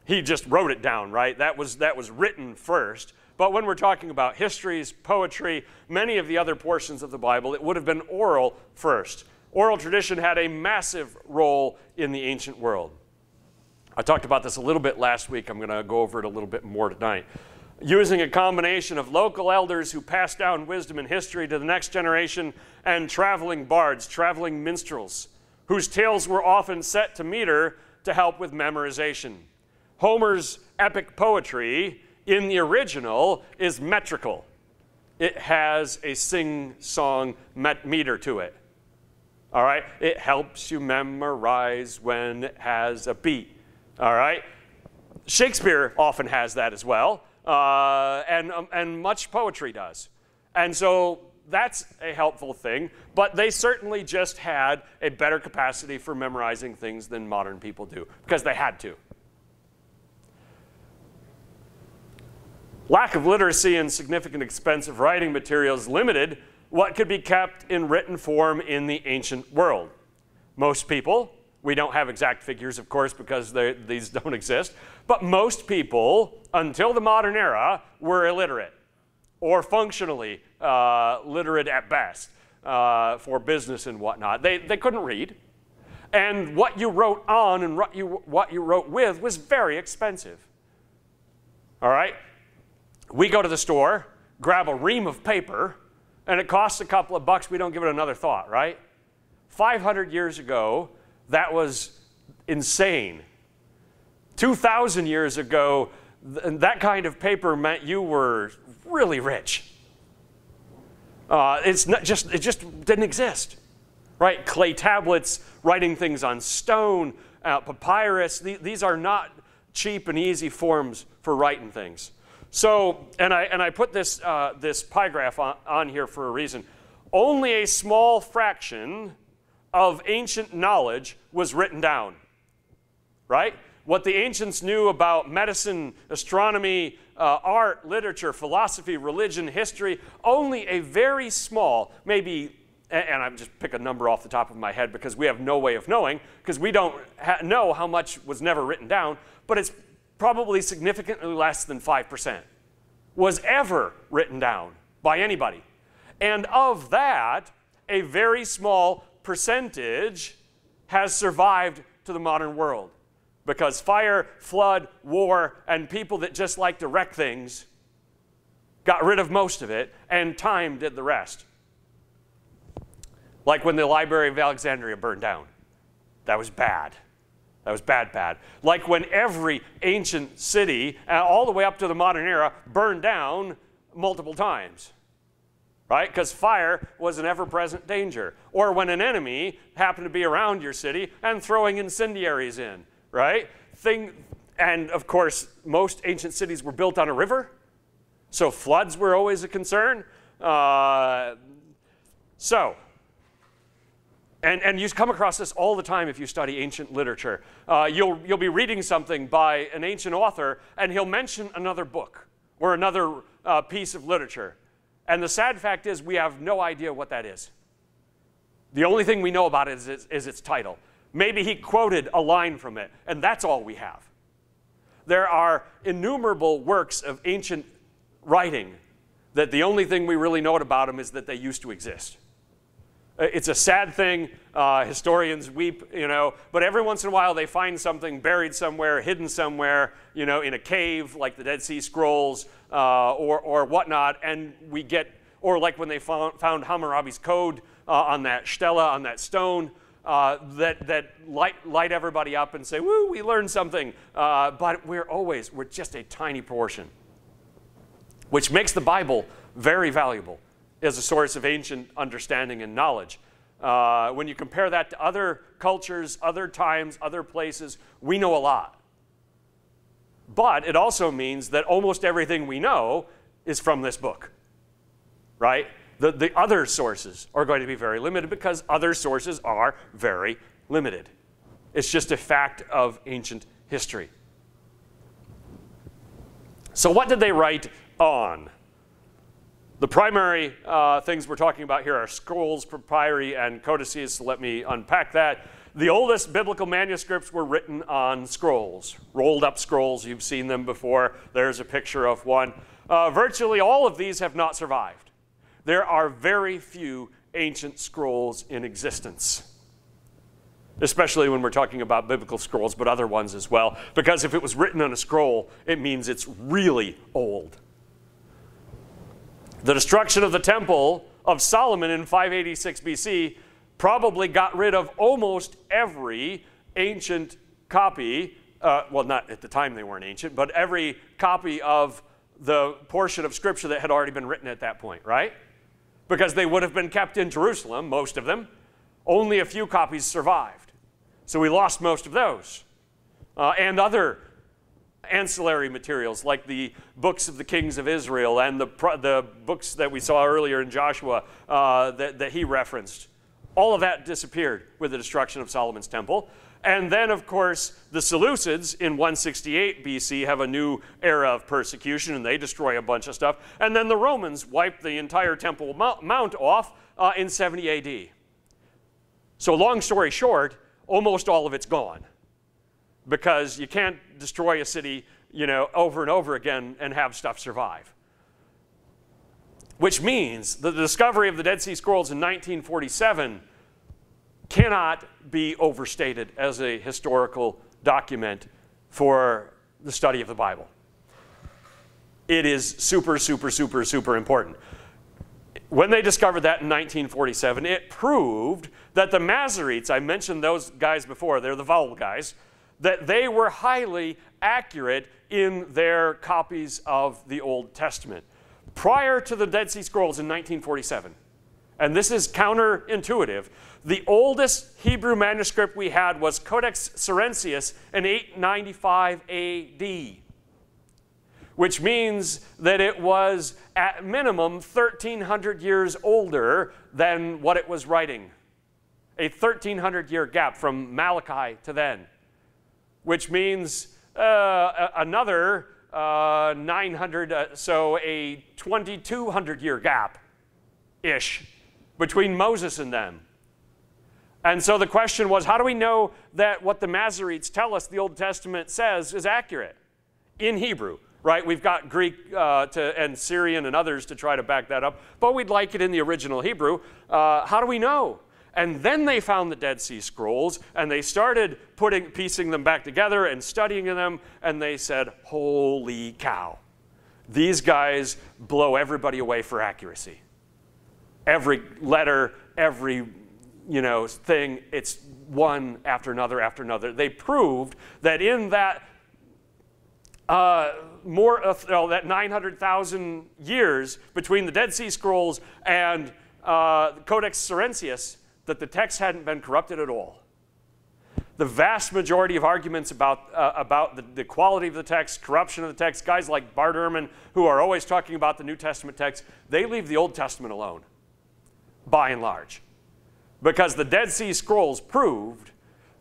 he just wrote it down, right? That was written first. But when we're talking about histories, poetry, many of the other portions of the Bible, it would have been oral first. Oral tradition had a massive role in the ancient world. I talked about this a little bit last week. I'm going to go over it a little bit more tonight. Using a combination of local elders who passed down wisdom and history to the next generation and traveling bards, traveling minstrels, whose tales were often set to meter to help with memorization. Homer's epic poetry in the original is metrical. It has a sing-song meter to it. All right? It helps you memorize when it has a beat. All right? Shakespeare often has that as well, and much poetry does. And so that's a helpful thing, but they certainly just had a better capacity for memorizing things than modern people do, because they had to. Lack of literacy and significant expense of writing materials limited what could be kept in written form in the ancient world. Most people, we don't have exact figures, of course, because these don't exist, but most people, until the modern era, were illiterate or functionally literate at best for business and whatnot. They couldn't read, and what you wrote on and what you wrote with was very expensive. All right? We go to the store, grab a ream of paper, and it costs a couple of bucks. We don't give it another thought, right? 500 years ago, that was insane. 2,000 years ago, that kind of paper meant you were really rich. It just didn't exist, right? Clay tablets, writing things on stone, papyrus. These are not cheap and easy forms for writing things. So, and I put this pie graph on here for a reason. Only a small fraction of ancient knowledge was written down. right? What the ancients knew about medicine, astronomy, art, literature, philosophy, religion, history, only a very small, maybe, and I'm just pick a number off the top of my head because we have no way of knowing, because we don't know how much was never written down, but it's probably significantly less than 5% was ever written down by anybody. And of that, a very small percentage has survived to the modern world. Because fire, flood, war, and people that just like to wreck things got rid of most of it, and time did the rest. Like when the Library of Alexandria burned down. That was bad. That was bad, bad. Like when every ancient city, all the way up to the modern era, burned down multiple times. Right? Because fire was an ever-present danger. Or when an enemy happened to be around your city and throwing incendiaries in. Right? And of course, most ancient cities were built on a river. So floods were always a concern. And you come across this all the time if you study ancient literature. You'll be reading something by an ancient author, and he'll mention another book or another piece of literature. And the sad fact is we have no idea what that is. The only thing we know about it is its title. Maybe he quoted a line from it, and that's all we have. There are innumerable works of ancient writing that the only thing we really know about them is that they used to exist. It's a sad thing. Historians weep, but every once in a while they find something buried somewhere, hidden somewhere, in a cave like the Dead Sea Scrolls or whatnot, and we get, or like when they found Hammurabi's code on that stela, on that stone, that light everybody up and say, woo, we learned something. But we're just a tiny portion, which makes the Bible very valuable as a source of ancient understanding and knowledge. When you compare that to other cultures, other times, other places, we know a lot. But it also means that almost everything we know is from this book, right? The other sources are going to be very limited because other sources are very limited. It's just a fact of ancient history. So what did they write on? The primary things we're talking about here are scrolls, papyri, and codices, so let me unpack that. The oldest biblical manuscripts were written on scrolls, rolled up scrolls. You've seen them before. There's a picture of one. Virtually all of these have not survived. There are very few ancient scrolls in existence, especially when we're talking about biblical scrolls, but other ones as well, because if it was written on a scroll, it means it's really old. The destruction of the Temple of Solomon in 586 BC probably got rid of almost every ancient copy, well, not at the time they weren't ancient, but every copy of the portion of Scripture that had already been written at that point, right? Because they would have been kept in Jerusalem, most of them. Only a few copies survived. So we lost most of those. And other ancillary materials like the books of the kings of Israel and the books that we saw earlier in Joshua that he referenced. All of that disappeared with the destruction of Solomon's temple. And then, of course, the Seleucids in 168 BC have a new era of persecution, and they destroy a bunch of stuff. And then the Romans wiped the entire Temple Mount off in 70 AD. So long story short, almost all of it's gone, because you can't destroy a city, over and over again and have stuff survive. Which means that the discovery of the Dead Sea Scrolls in 1947 cannot be overstated as a historical document for the study of the Bible. It is super, super, super, super important. When they discovered that in 1947, it proved that the Masoretes, I mentioned those guys before, they're the vowel guys, that they were highly accurate in their copies of the Old Testament. Prior to the Dead Sea Scrolls in 1947, and this is counterintuitive, the oldest Hebrew manuscript we had was Codex Cyrensius in 895 AD, which means that it was at minimum 1,300 years older than what it was writing. A 1,300-year gap from Malachi to then. which means another 900, so a 2,200-year gap-ish between Moses and them. And so the question was, how do we know that what the Masoretes tell us the Old Testament says is accurate in Hebrew? Right? We've got Greek and Syrian and others to try to back that up, but we'd like it in the original Hebrew. How do we know? And then they found the Dead Sea Scrolls, and they started piecing them back together and studying them, and they said, holy cow, these guys blow everybody away for accuracy. Every letter, every thing, it's one after another after another. They proved that in that that 900,000 years between the Dead Sea Scrolls and Codex Sirensius, that the text hadn't been corrupted at all. The vast majority of arguments about the quality of the text, corruption of the text, guys like Bart Ehrman, who are always talking about the New Testament text, they leave the Old Testament alone, by and large. Because the Dead Sea Scrolls proved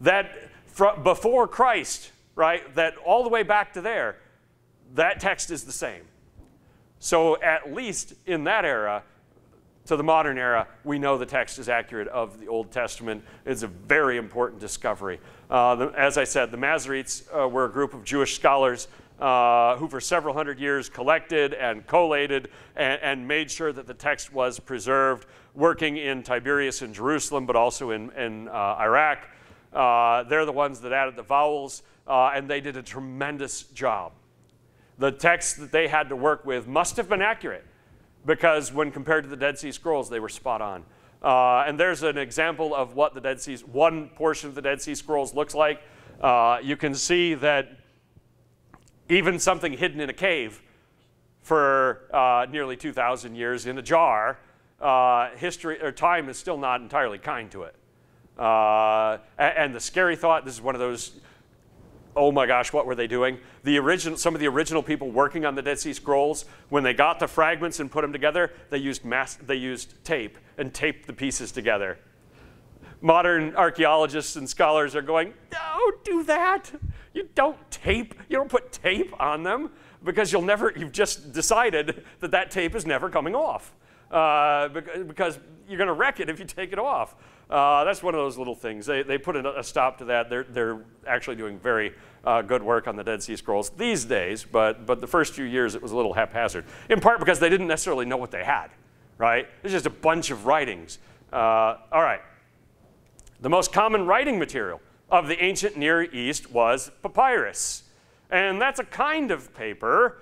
that before Christ, right, that all the way back to there, that text is the same. So at least in that era, to the modern era, we know the text is accurate of the Old Testament. It's a very important discovery. As I said, the Masoretes were a group of Jewish scholars who for several hundred years collected and collated and made sure that the text was preserved, working in Tiberias and Jerusalem, but also in Iraq. They're the ones that added the vowels, and they did a tremendous job. The text that they had to work with must have been accurate, because when compared to the Dead Sea Scrolls, they were spot on. And there's an example of what the Dead Sea, one portion of the Dead Sea Scrolls looks like. You can see that even something hidden in a cave for nearly 2,000 years in a jar, history or time is still not entirely kind to it. And the scary thought, this is one of those, oh my gosh, what were they doing? Some of the original people working on the Dead Sea Scrolls, when they got the fragments and put them together, they used tape and taped the pieces together. Modern archaeologists and scholars are going, don't do that. You don't put tape on them, because you've just decided that tape is never coming off. Because you're going to wreck it if you take it off. That's one of those little things. They put a stop to that. They're actually doing very good work on the Dead Sea Scrolls these days, but the first few years it was a little haphazard, in part because they didn't necessarily know what they had, right? It's just a bunch of writings. All right. The most common writing material of the ancient Near East was papyrus. And that's a kind of paper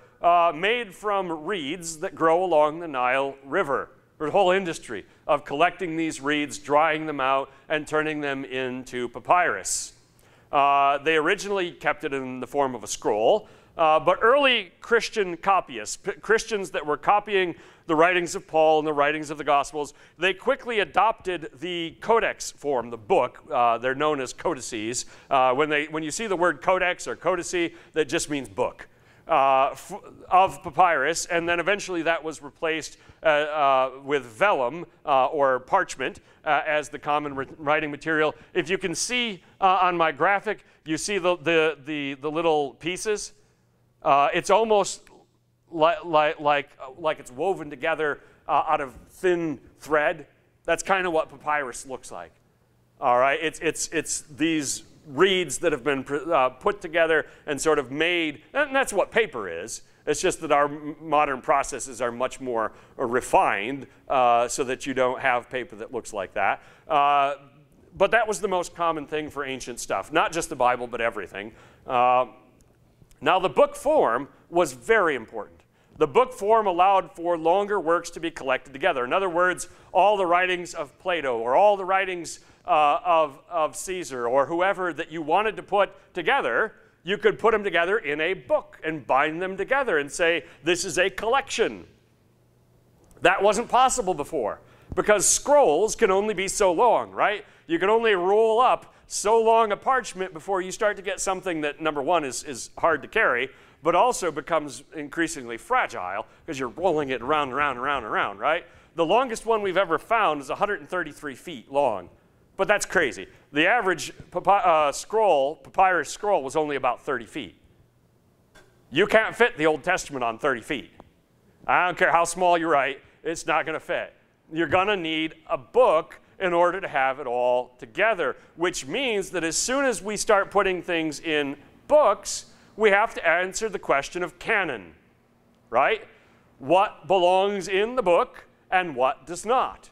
made from reeds that grow along the Nile River. There's a whole industry of collecting these reeds, drying them out, and turning them into papyrus. They originally kept it in the form of a scroll, but early Christian copyists, Christians that were copying the writings of Paul and the writings of the Gospels, they quickly adopted the codex form, the book. They're known as codices. When you see the word codex or codice, that just means book. Of papyrus, and then eventually that was replaced with vellum or parchment as the common writing material. If you can see on my graphic, you see the little pieces. It's almost like it's woven together out of thin thread. That's kind of what papyrus looks like. All right, it's these reeds that have been put together and sort of made, and that's what paper is. It's just that our modern processes are much more refined so that you don't have paper that looks like that. But that was the most common thing for ancient stuff, not just the Bible, but everything. Now, the book form was very important. The book form allowed for longer works to be collected together. In other words, all the writings of Plato or all the writings of Caesar or whoever that you wanted to put together, you could put them together in a book and bind them together and say, this is a collection. That wasn't possible before, because scrolls can only be so long, right? You can only roll up so long a parchment before you start to get something that, number one, is hard to carry, but also becomes increasingly fragile because you're rolling it around and around and around and around, right? The longest one we've ever found is 133 feet long. But that's crazy. The average papyrus scroll was only about 30 feet. You can't fit the Old Testament on 30 feet. I don't care how small you write, it's not going to fit. You're going to need a book in order to have it all together, which means that as soon as we start putting things in books, we have to answer the question of canon, right? What belongs in the book and what does not?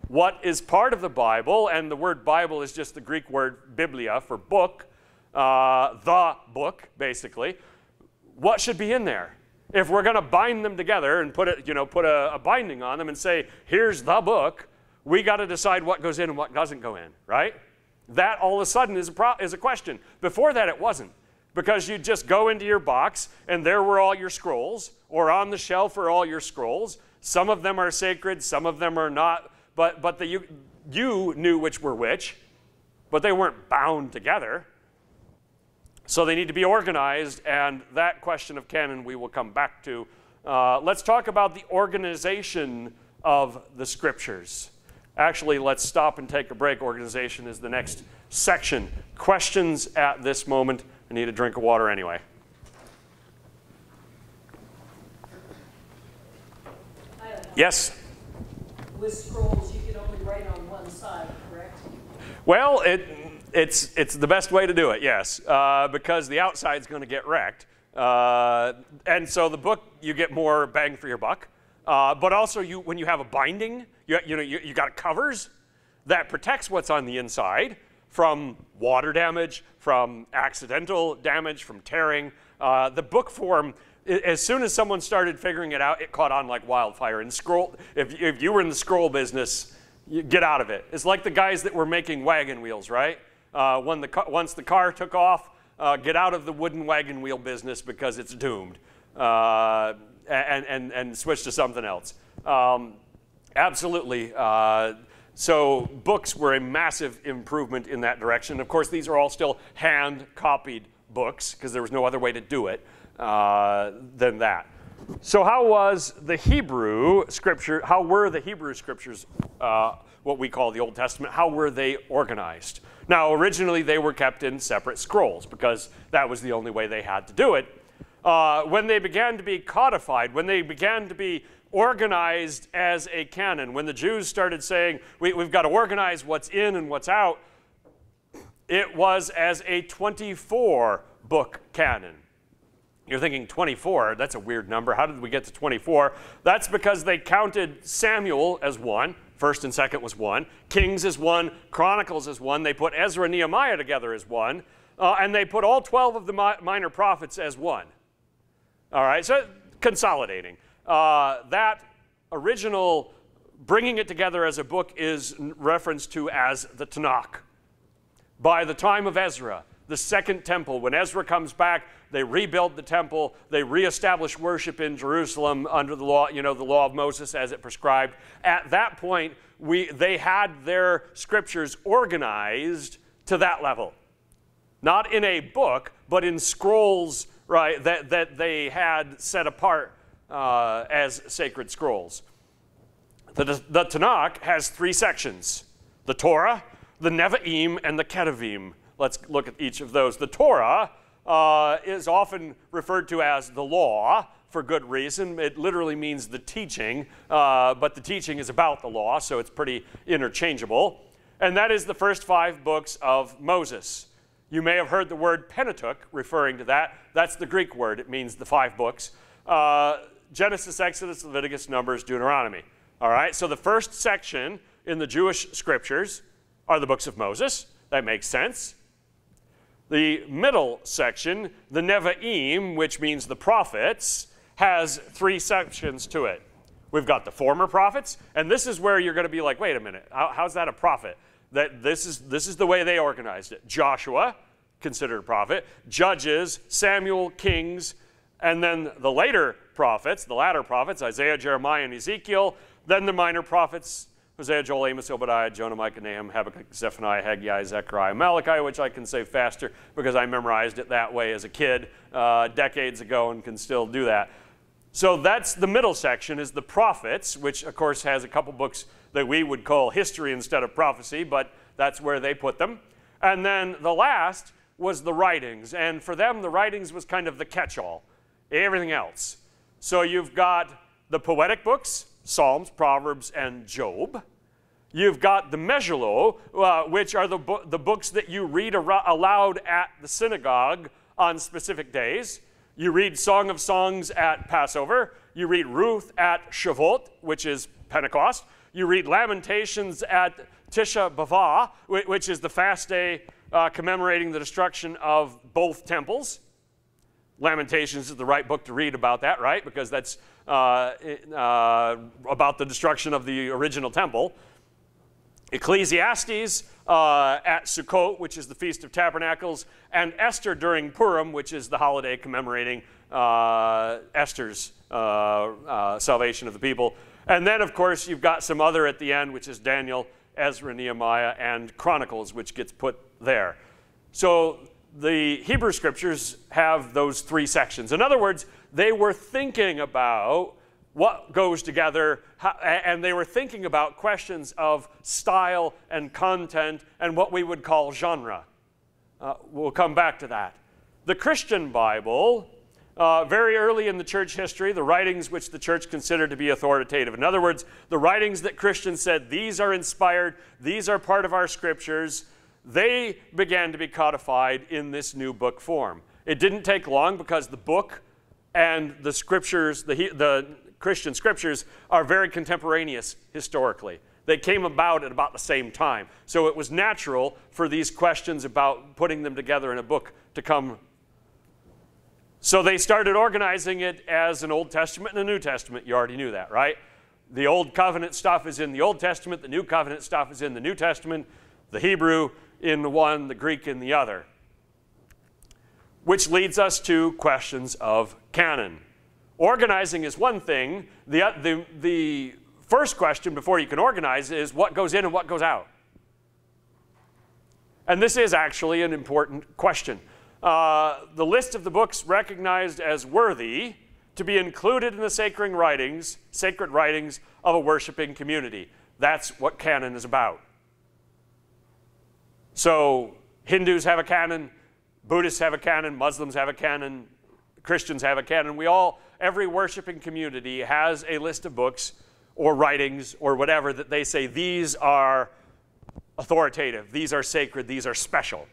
What is part of the Bible, and the word Bible is just the Greek word biblia for book, the book, basically. What should be in there? If we're going to bind them together and put a binding on them and say, here's the book, we got to decide what goes in and what doesn't go in, right? That all of a sudden is a question. Before that, it wasn't, because you'd just go into your box and there were all your scrolls, or on the shelf are all your scrolls. Some of them are sacred, some of them are not, but you knew which were which, but they weren't bound together. So they need to be organized, and that question of canon we will come back to. Let's talk about the organization of the scriptures. Actually, let's stop and take a break. Organization is the next section. Questions at this moment? I need a drink of water anyway. Yes? With scrolls, you can only write on one side, correct? Well, it's the best way to do it, yes, because the outside's going to get wrecked. And so the book, you get more bang for your buck. But also, when you have a binding, you got covers that protects what's on the inside from water damage, from accidental damage, from tearing. The book form, as soon as someone started figuring it out, it caught on like wildfire. And scroll, if you were in the scroll business, you get out of it. It's like the guys that were making wagon wheels, right? Once the car took off, get out of the wooden wagon wheel business because it's doomed, and switch to something else. Absolutely. So books were a massive improvement in that direction. Of course, these are all still hand-copied books because there was no other way to do it than that. So how was the Hebrew scripture? How were the Hebrew scriptures, what we call the Old Testament? How were they organized? Now, originally they were kept in separate scrolls because that was the only way they had to do it. When they began to be codified, when they began to be organized as a canon, when the Jews started saying, we've got to organize what's in and what's out, it was as a 24-book canon. You're thinking 24, that's a weird number. How did we get to 24? That's because they counted Samuel as one. First and second was one. Kings is one. Chronicles is one. They put Ezra and Nehemiah together as one. And they put all 12 of the minor prophets as one. All right, so consolidating. That original bringing it together as a book is referenced to as the Tanakh. By the time of Ezra, the second temple, when Ezra comes back, they rebuild the temple, they reestablish worship in Jerusalem under the law, the law of Moses as it prescribed. At that point, they had their scriptures organized to that level. Not in a book, but in scrolls, right, that they had set apart as sacred scrolls. The Tanakh has three sections: the Torah, the Nevi'im, and the Ketuvim. Let's look at each of those. The Torah is often referred to as the law for good reason. It literally means the teaching, but the teaching is about the law, so it's pretty interchangeable. And that is the first 5 books of Moses. You may have heard the word Pentateuch referring to that. That's the Greek word. It means the 5 books. Genesis, Exodus, Leviticus, Numbers, Deuteronomy. All right, so the first section in the Jewish scriptures are the books of Moses. That makes sense. The middle section, the Nevi'im, which means the prophets, has 3 sections to it. We've got the former prophets, and this is where you're going to be like, wait a minute, how's that a prophet? This is the way they organized it. Joshua, considered a prophet, Judges, Samuel, Kings, and then the later prophets, the latter prophets, Isaiah, Jeremiah, and Ezekiel, then the minor prophets, Hosea, Joel, Amos, Obadiah, Jonah, Micah, Nahum, Habakkuk, Zephaniah, Haggai, Zechariah, Malachi, which I can say faster because I memorized it that way as a kid decades ago and can still do that. So that's the middle section, is the prophets, which of course has a couple books that we would call history instead of prophecy, but That's where they put them. And then the last was the writings. And for them, the writings was kind of the catch-all, everything else. So you've got the poetic books, Psalms, Proverbs, and Job. You've got the Mesulo, which are the books that you read aloud at the synagogue on specific days. You read Song of Songs at Passover. You read Ruth at Shavuot, which is Pentecost. You read Lamentations at Tisha B'Av, which is the fast day commemorating the destruction of both temples. Lamentations is the right book to read about that, right? Because that's about the destruction of the original temple. Ecclesiastes at Sukkot, which is the Feast of Tabernacles, and Esther during Purim, which is the holiday commemorating Esther's salvation of the people. And then, of course, you've got some other at the end, which is Daniel, Ezra, Nehemiah, and Chronicles, which gets put there. So the Hebrew Scriptures have those three sections. In other words, they were thinking about what goes together, and they were thinking about questions of style and content and what we would call genre. We'll come back to that. The Christian Bible, very early in the church history, the writings which the church considered to be authoritative. In other words, the writings that Christians said, these are inspired, these are part of our scriptures, they began to be codified in this new book form. It didn't take long because the book and the scriptures, the Christian scriptures, are very contemporaneous historically. They came about at about the same time. So it was natural for these questions about putting them together in a book to come. So they started organizing it as an Old Testament and a New Testament. You already knew that, right? The Old Covenant stuff is in the Old Testament. The New Covenant stuff is in the New Testament. The Hebrew in the one, the Greek in the other. Which leads us to questions of canon. Organizing is one thing. The first question before you can organize is what goes in and what goes out. And this is actually an important question. The list of the books recognized as worthy to be included in the sacred writings of a worshiping community. That's what canon is about. So Hindus have a canon, Buddhists have a canon, Muslims have a canon, Christians have a canon. Every worshiping community has a list of books or writings or whatever that they say these are authoritative, these are sacred, these are special.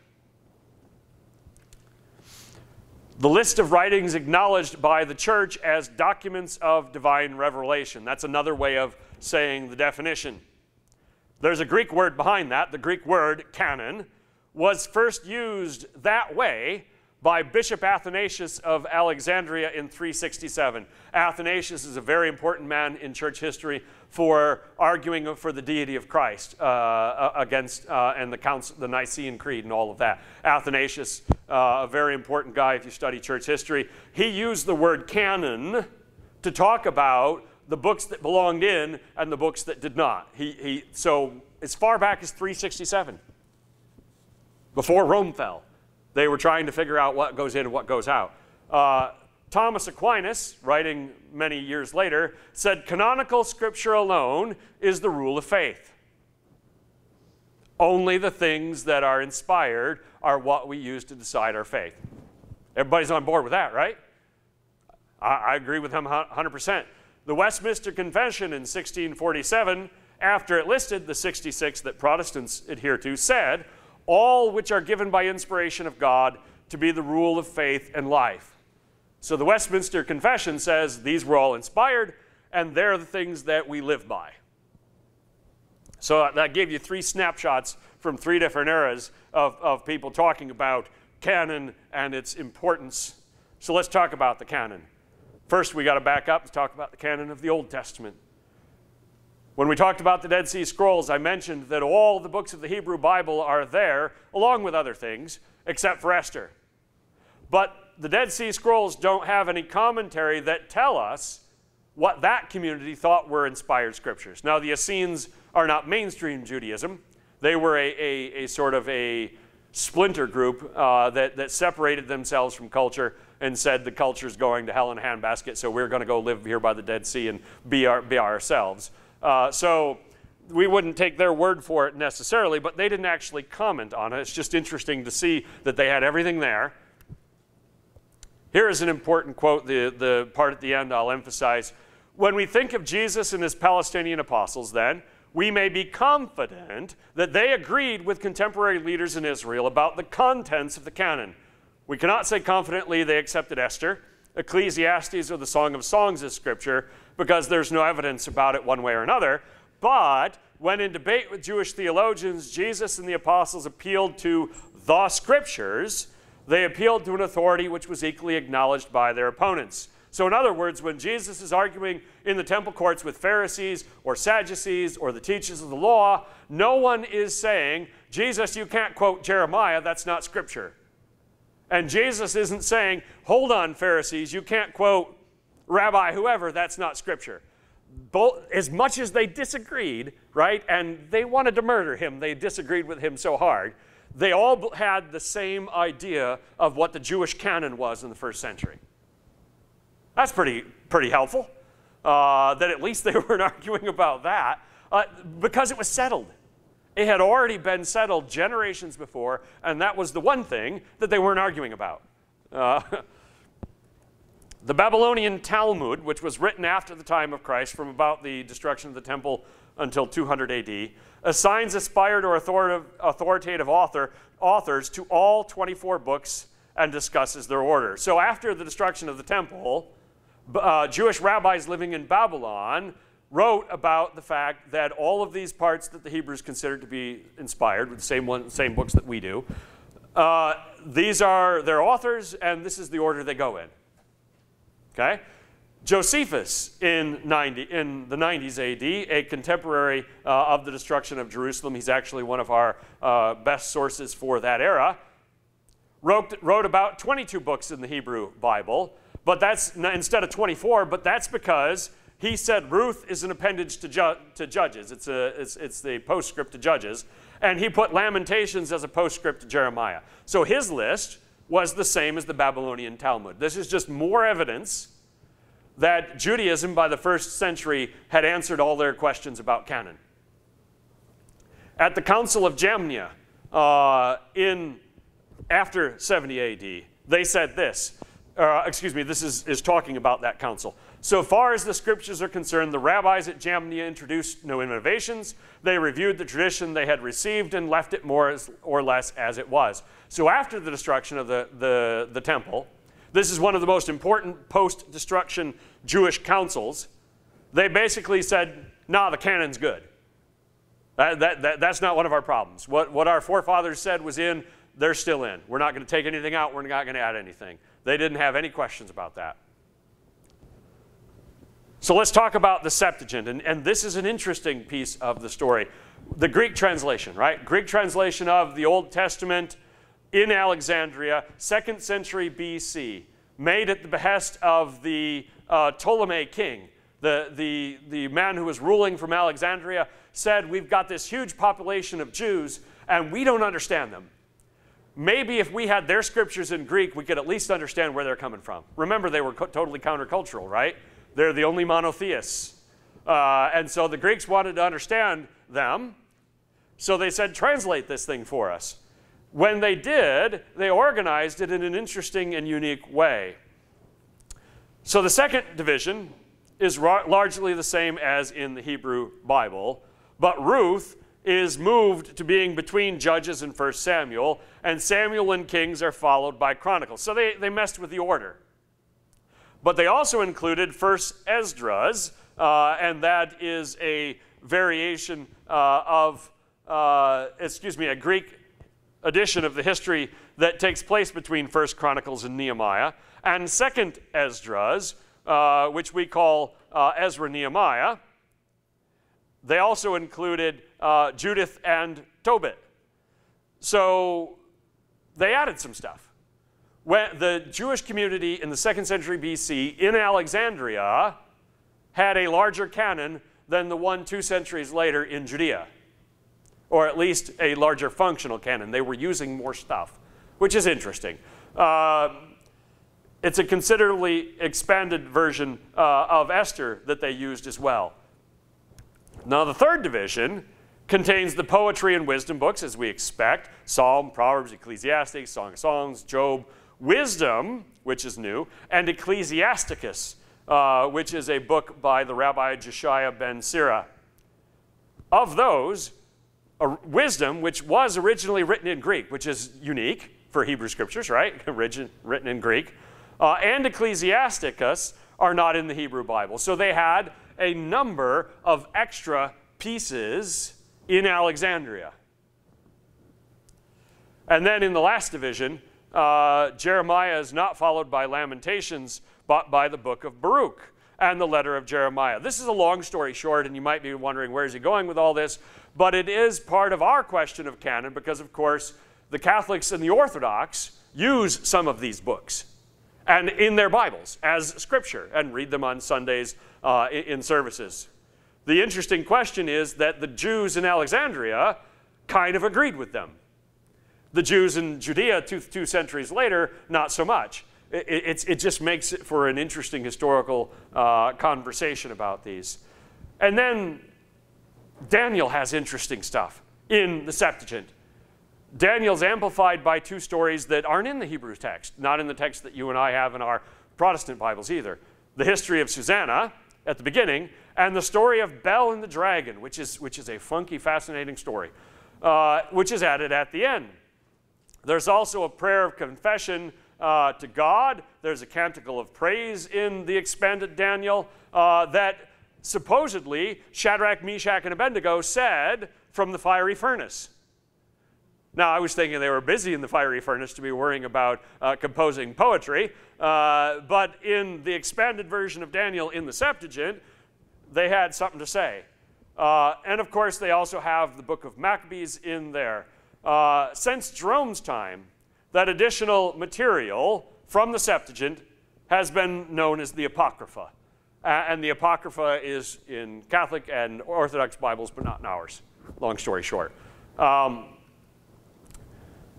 The list of writings acknowledged by the church as documents of divine revelation. That's another way of saying the definition. There's a Greek word behind that. The Greek word, canon, was first used that way by Bishop Athanasius of Alexandria in 367. Athanasius is a very important man in church history for arguing for the deity of Christ against and the Nicene Creed and all of that. Athanasius, a very important guy if you study church history. He used the word canon to talk about the books that belonged in and the books that did not. So as far back as 367, before Rome fell, they were trying to figure out what goes in and what goes out. Thomas Aquinas, writing many years later, said canonical scripture alone is the rule of faith. Only the things that are inspired are what we use to decide our faith. Everybody's on board with that, right? I agree with him 100%. The Westminster Confession in 1647, after it listed the 66 that Protestants adhere to, said, all which are given by inspiration of God to be the rule of faith and life. So the Westminster Confession says these were all inspired, and they're the things that we live by. So that gave you three snapshots from three different eras of people talking about canon and its importance. So let's talk about the canon. First, we got to back up and talk about the canon of the Old Testament. When we talked about the Dead Sea Scrolls, I mentioned that all the books of the Hebrew Bible are there, along with other things, except for Esther. But the Dead Sea Scrolls don't have any commentary that tell us what that community thought were inspired scriptures. Now, the Essenes are not mainstream Judaism. They were a sort of a splinter group that separated themselves from culture and said the culture's going to hell in a handbasket, so we're going to go live here by the Dead Sea and be ourselves. So we wouldn't take their word for it necessarily, but they didn't actually comment on it. It's just interesting to see that they had everything there. Here is an important quote, the part at the end I'll emphasize. When we think of Jesus and his Palestinian apostles, then, we may be confident that they agreed with contemporary leaders in Israel about the contents of the canon. We cannot say confidently they accepted Esther, Ecclesiastes, or the Song of Songs as scripture, because there's no evidence about it one way or another. But when in debate with Jewish theologians, Jesus and the apostles appealed to the scriptures, they appealed to an authority which was equally acknowledged by their opponents. So in other words, when Jesus is arguing in the temple courts with Pharisees or Sadducees or the teachers of the law, no one is saying, Jesus, you can't quote Jeremiah, that's not scripture. And Jesus isn't saying, hold on, Pharisees, you can't quote Rabbi whoever, that's not scripture. Both, as much as they disagreed, right, and they wanted to murder him, they disagreed with him so hard, they all had the same idea of what the Jewish canon was in the first century. That's pretty helpful, that at least they weren't arguing about that, because it was settled. It had already been settled generations before, and that was the one thing that they weren't arguing about. The Babylonian Talmud, which was written after the time of Christ, from about the destruction of the temple until 200 AD, assigns inspired or authoritative authors to all 24 books and discusses their order. So after the destruction of the temple, Jewish rabbis living in Babylon wrote about the fact that all of these parts that the Hebrews considered to be inspired, with the same books that we do, these are their authors, and this is the order they go in. Okay? Josephus in the 90s AD, a contemporary of the destruction of Jerusalem, he's actually one of our best sources for that era, wrote about 22 books in the Hebrew Bible, but that's instead of 24, but that's because he said Ruth is an appendage to Judges. It's the postscript to Judges, and he put Lamentations as a postscript to Jeremiah. So his list was the same as the Babylonian Talmud. This is just more evidence that Judaism by the first century had answered all their questions about canon. At the Council of Jamnia after 70 AD, they said this. This is talking about that council. So far as the scriptures are concerned, the rabbis at Jamnia introduced no innovations. They reviewed the tradition they had received and left it more or less as it was. So after the destruction of the temple, this is one of the most important post-destruction Jewish councils. They basically said, nah, the canon's good. That's not one of our problems. What our forefathers said was in, they're still in. We're not going to take anything out. We're not going to add anything. They didn't have any questions about that. So let's talk about the Septuagint. And this is an interesting piece of the story. The Greek translation, right? Greek translation of the Old Testament in Alexandria, 2nd century BC, made at the behest of the Ptolemy king. The man who was ruling from Alexandria said, we've got this huge population of Jews, and we don't understand them. Maybe if we had their scriptures in Greek, we could at least understand where they're coming from. Remember, they were totally countercultural, right? They're the only monotheists. And so the Greeks wanted to understand them, so they said, translate this thing for us. When they did, they organized it in an interesting and unique way. So the second division is largely the same as in the Hebrew Bible, but Ruth is moved to being between Judges and 1 Samuel, and Samuel and Kings are followed by Chronicles. So they messed with the order. But they also included 1 Esdras, and that is a variation a Greek edition of the history that takes place between 1 Chronicles and Nehemiah, and 2nd Esdras, which we call Ezra-Nehemiah. They also included Judith and Tobit. So they added some stuff. When the Jewish community in the 2nd century BC in Alexandria had a larger canon than the one 2 centuries later in Judea, or at least a larger functional canon. They were using more stuff, which is interesting. It's a considerably expanded version of Esther that they used as well. Now, the third division contains the poetry and wisdom books, as we expect: Psalm, Proverbs, Ecclesiastes, Song of Songs, Job, Wisdom, which is new, and Ecclesiasticus, which is a book by the Rabbi Josiah ben Sira. Of those, Wisdom, which was originally written in Greek, which is unique for Hebrew scriptures, right? Written in Greek, and Ecclesiasticus are not in the Hebrew Bible. So they had a number of extra pieces in Alexandria. And then in the last division, Jeremiah is not followed by Lamentations, but by the book of Baruch and the letter of Jeremiah. This is a long story short, and you might be wondering, where is he going with all this? But it is part of our question of canon because, of course, the Catholics and the Orthodox use some of these books and in their Bibles as scripture and read them on Sundays in services. The interesting question is that the Jews in Alexandria kind of agreed with them. The Jews in Judea two centuries later, not so much. It just makes it for an interesting historical conversation about these. And then Daniel has interesting stuff in the Septuagint. Daniel's amplified by two stories that aren't in the Hebrew text, not in the text that you and I have in our Protestant Bibles either. The history of Susanna at the beginning, and the story of Bel and the dragon, which is a funky, fascinating story, which is added at the end. There's also a prayer of confession to God. There's a canticle of praise in the expanded Daniel that supposedly Shadrach, Meshach, and Abednego said from the fiery furnace. Now, I was thinking they were busy in the fiery furnace to be worrying about composing poetry, but in the expanded version of Daniel in the Septuagint, they had something to say. And of course, they also have the book of Maccabees in there. Since Jerome's time, that additional material from the Septuagint has been known as the Apocrypha. And the Apocrypha is in Catholic and Orthodox Bibles, but not in ours, long story short.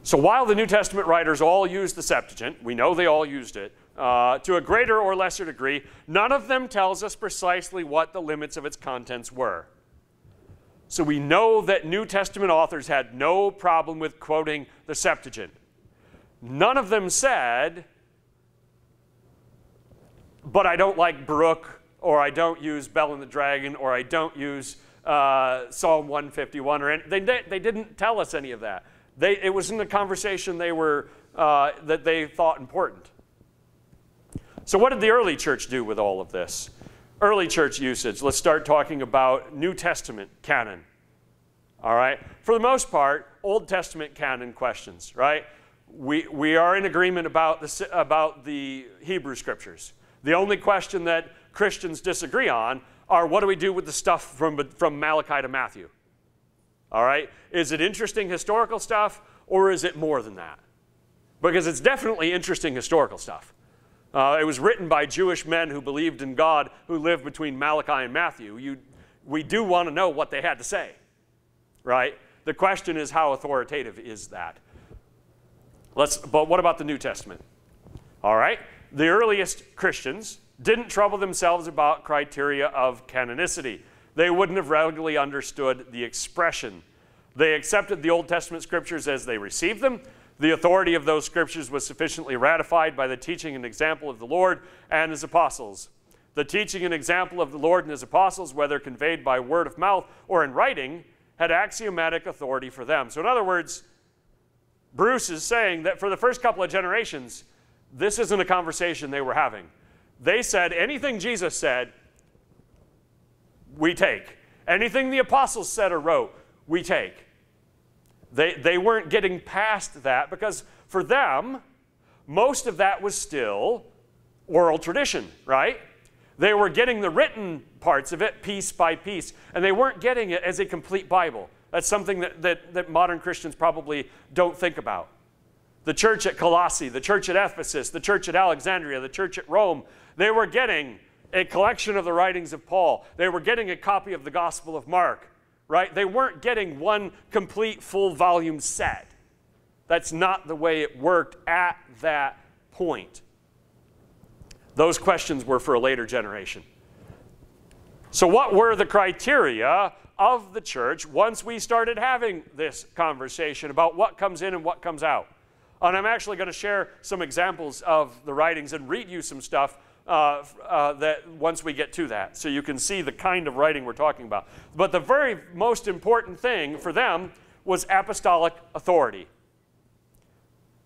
So while the New Testament writers all used the Septuagint, we know they all used it, to a greater or lesser degree, none of them tells us precisely what the limits of its contents were. So we know that New Testament authors had no problem with quoting the Septuagint. None of them said, but I don't like Baruch, or I don't use Bel and the Dragon, or I don't use Psalm 151, or they didn't tell us any of that. It was in the conversation that they thought important. So what did the early church do with all of this? Early church usage. Let's start talking about New Testament canon. All right? For the most part, Old Testament canon questions, right? We are in agreement about the Hebrew scriptures. The only question that Christians disagree on are, what do we do with the stuff from Malachi to Matthew? All right? Is it interesting historical stuff, or is it more than that? Because it's definitely interesting historical stuff. It was written by Jewish men who believed in God, who lived between Malachi and Matthew. We do want to know what they had to say, right? The question is, how authoritative is that? But what about the New Testament? All right? The earliest Christians didn't trouble themselves about criteria of canonicity. They wouldn't have readily understood the expression. They accepted the Old Testament scriptures as they received them. The authority of those scriptures was sufficiently ratified by the teaching and example of the Lord and his apostles. The teaching and example of the Lord and his apostles, whether conveyed by word of mouth or in writing, had axiomatic authority for them. So in other words, Bruce is saying that for the first couple of generations, this isn't a conversation they were having. They said anything Jesus said, we take. Anything the apostles said or wrote, we take. They weren't getting past that because for them, most of that was still oral tradition, right? They were getting the written parts of it piece by piece, and they weren't getting it as a complete Bible. That's something that modern Christians probably don't think about. The church at Colossae, the church at Ephesus, the church at Alexandria, the church at Rome, they were getting a collection of the writings of Paul. They were getting a copy of the Gospel of Mark, right? They weren't getting one complete full volume set. That's not the way it worked at that point. Those questions were for a later generation. So what were the criteria of the church once we started having this conversation about what comes in and what comes out? And I'm actually going to share some examples of the writings and read you some stuff that once we get to that, so you can see the kind of writing we're talking about. But the very most important thing for them was apostolic authority.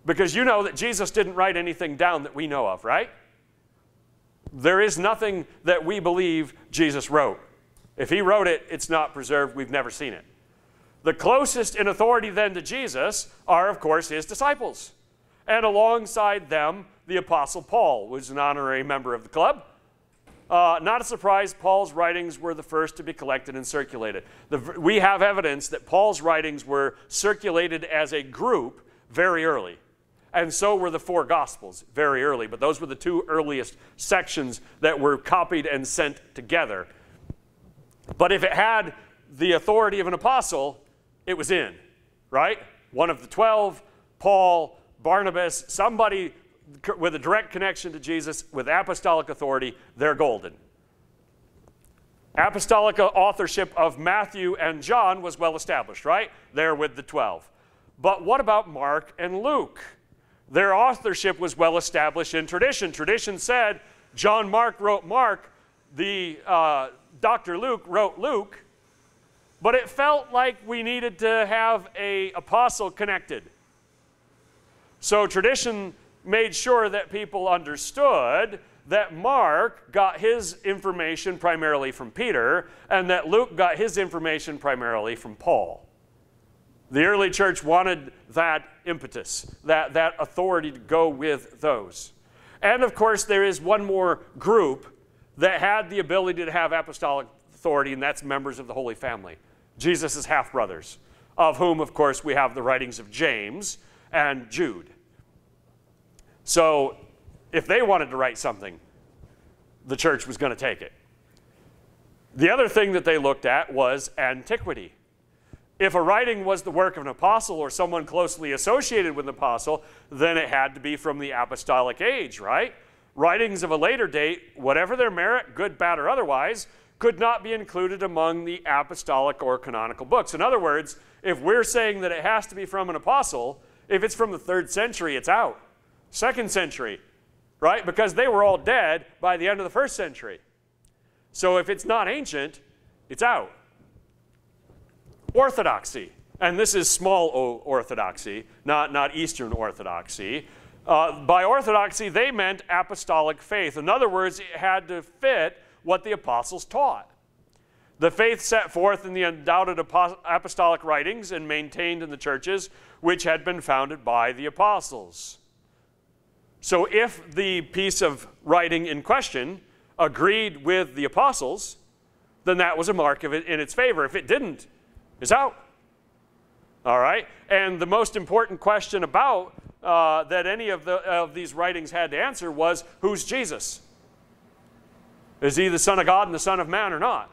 Because you know that Jesus didn't write anything down that we know of, right? There is nothing that we believe Jesus wrote. If he wrote it, it's not preserved. We've never seen it. The closest in authority then to Jesus are, of course, his disciples. And alongside them, the Apostle Paul was an honorary member of the club. Not a surprise, Paul's writings were the first to be collected and circulated. We have evidence that Paul's writings were circulated as a group very early. And so were the four Gospels very early. But those were the two earliest sections that were copied and sent together. But if it had the authority of an apostle, it was in, right? One of the 12, Paul, Barnabas, somebody with a direct connection to Jesus with apostolic authority, they're golden. Apostolic authorship of Matthew and John was well established, right? They're with the 12. But what about Mark and Luke? Their authorship was well established in tradition. Tradition said John Mark wrote Mark, Dr. Luke wrote Luke, but it felt like we needed to have an apostle connected. So tradition made sure that people understood that Mark got his information primarily from Peter, and that Luke got his information primarily from Paul. The early church wanted that impetus, that authority to go with those. And of course, there is one more group that had the ability to have apostolic authority, and that's members of the Holy Family, Jesus' half-brothers, of whom, of course, we have the writings of James and Jude. So if they wanted to write something, the church was going to take it. The other thing that they looked at was antiquity. If a writing was the work of an apostle or someone closely associated with an apostle, then it had to be from the apostolic age, right? Writings of a later date, whatever their merit, good, bad, or otherwise, could not be included among the apostolic or canonical books. In other words, if we're saying that it has to be from an apostle, if it's from the 3rd century, it's out. 2nd century, right? Because they were all dead by the end of the 1st century. So if it's not ancient, it's out. Orthodoxy, and this is small o orthodoxy, not Eastern Orthodoxy. By orthodoxy, they meant apostolic faith. In other words, it had to fit what the apostles taught. The faith set forth in the undoubted apostolic writings and maintained in the churches which had been founded by the apostles. So if the piece of writing in question agreed with the apostles, then that was a mark of it in its favor. If it didn't, it's out. All right? And the most important question about that any of these writings had to answer was, who's Jesus? Is he the Son of God and the Son of Man or not?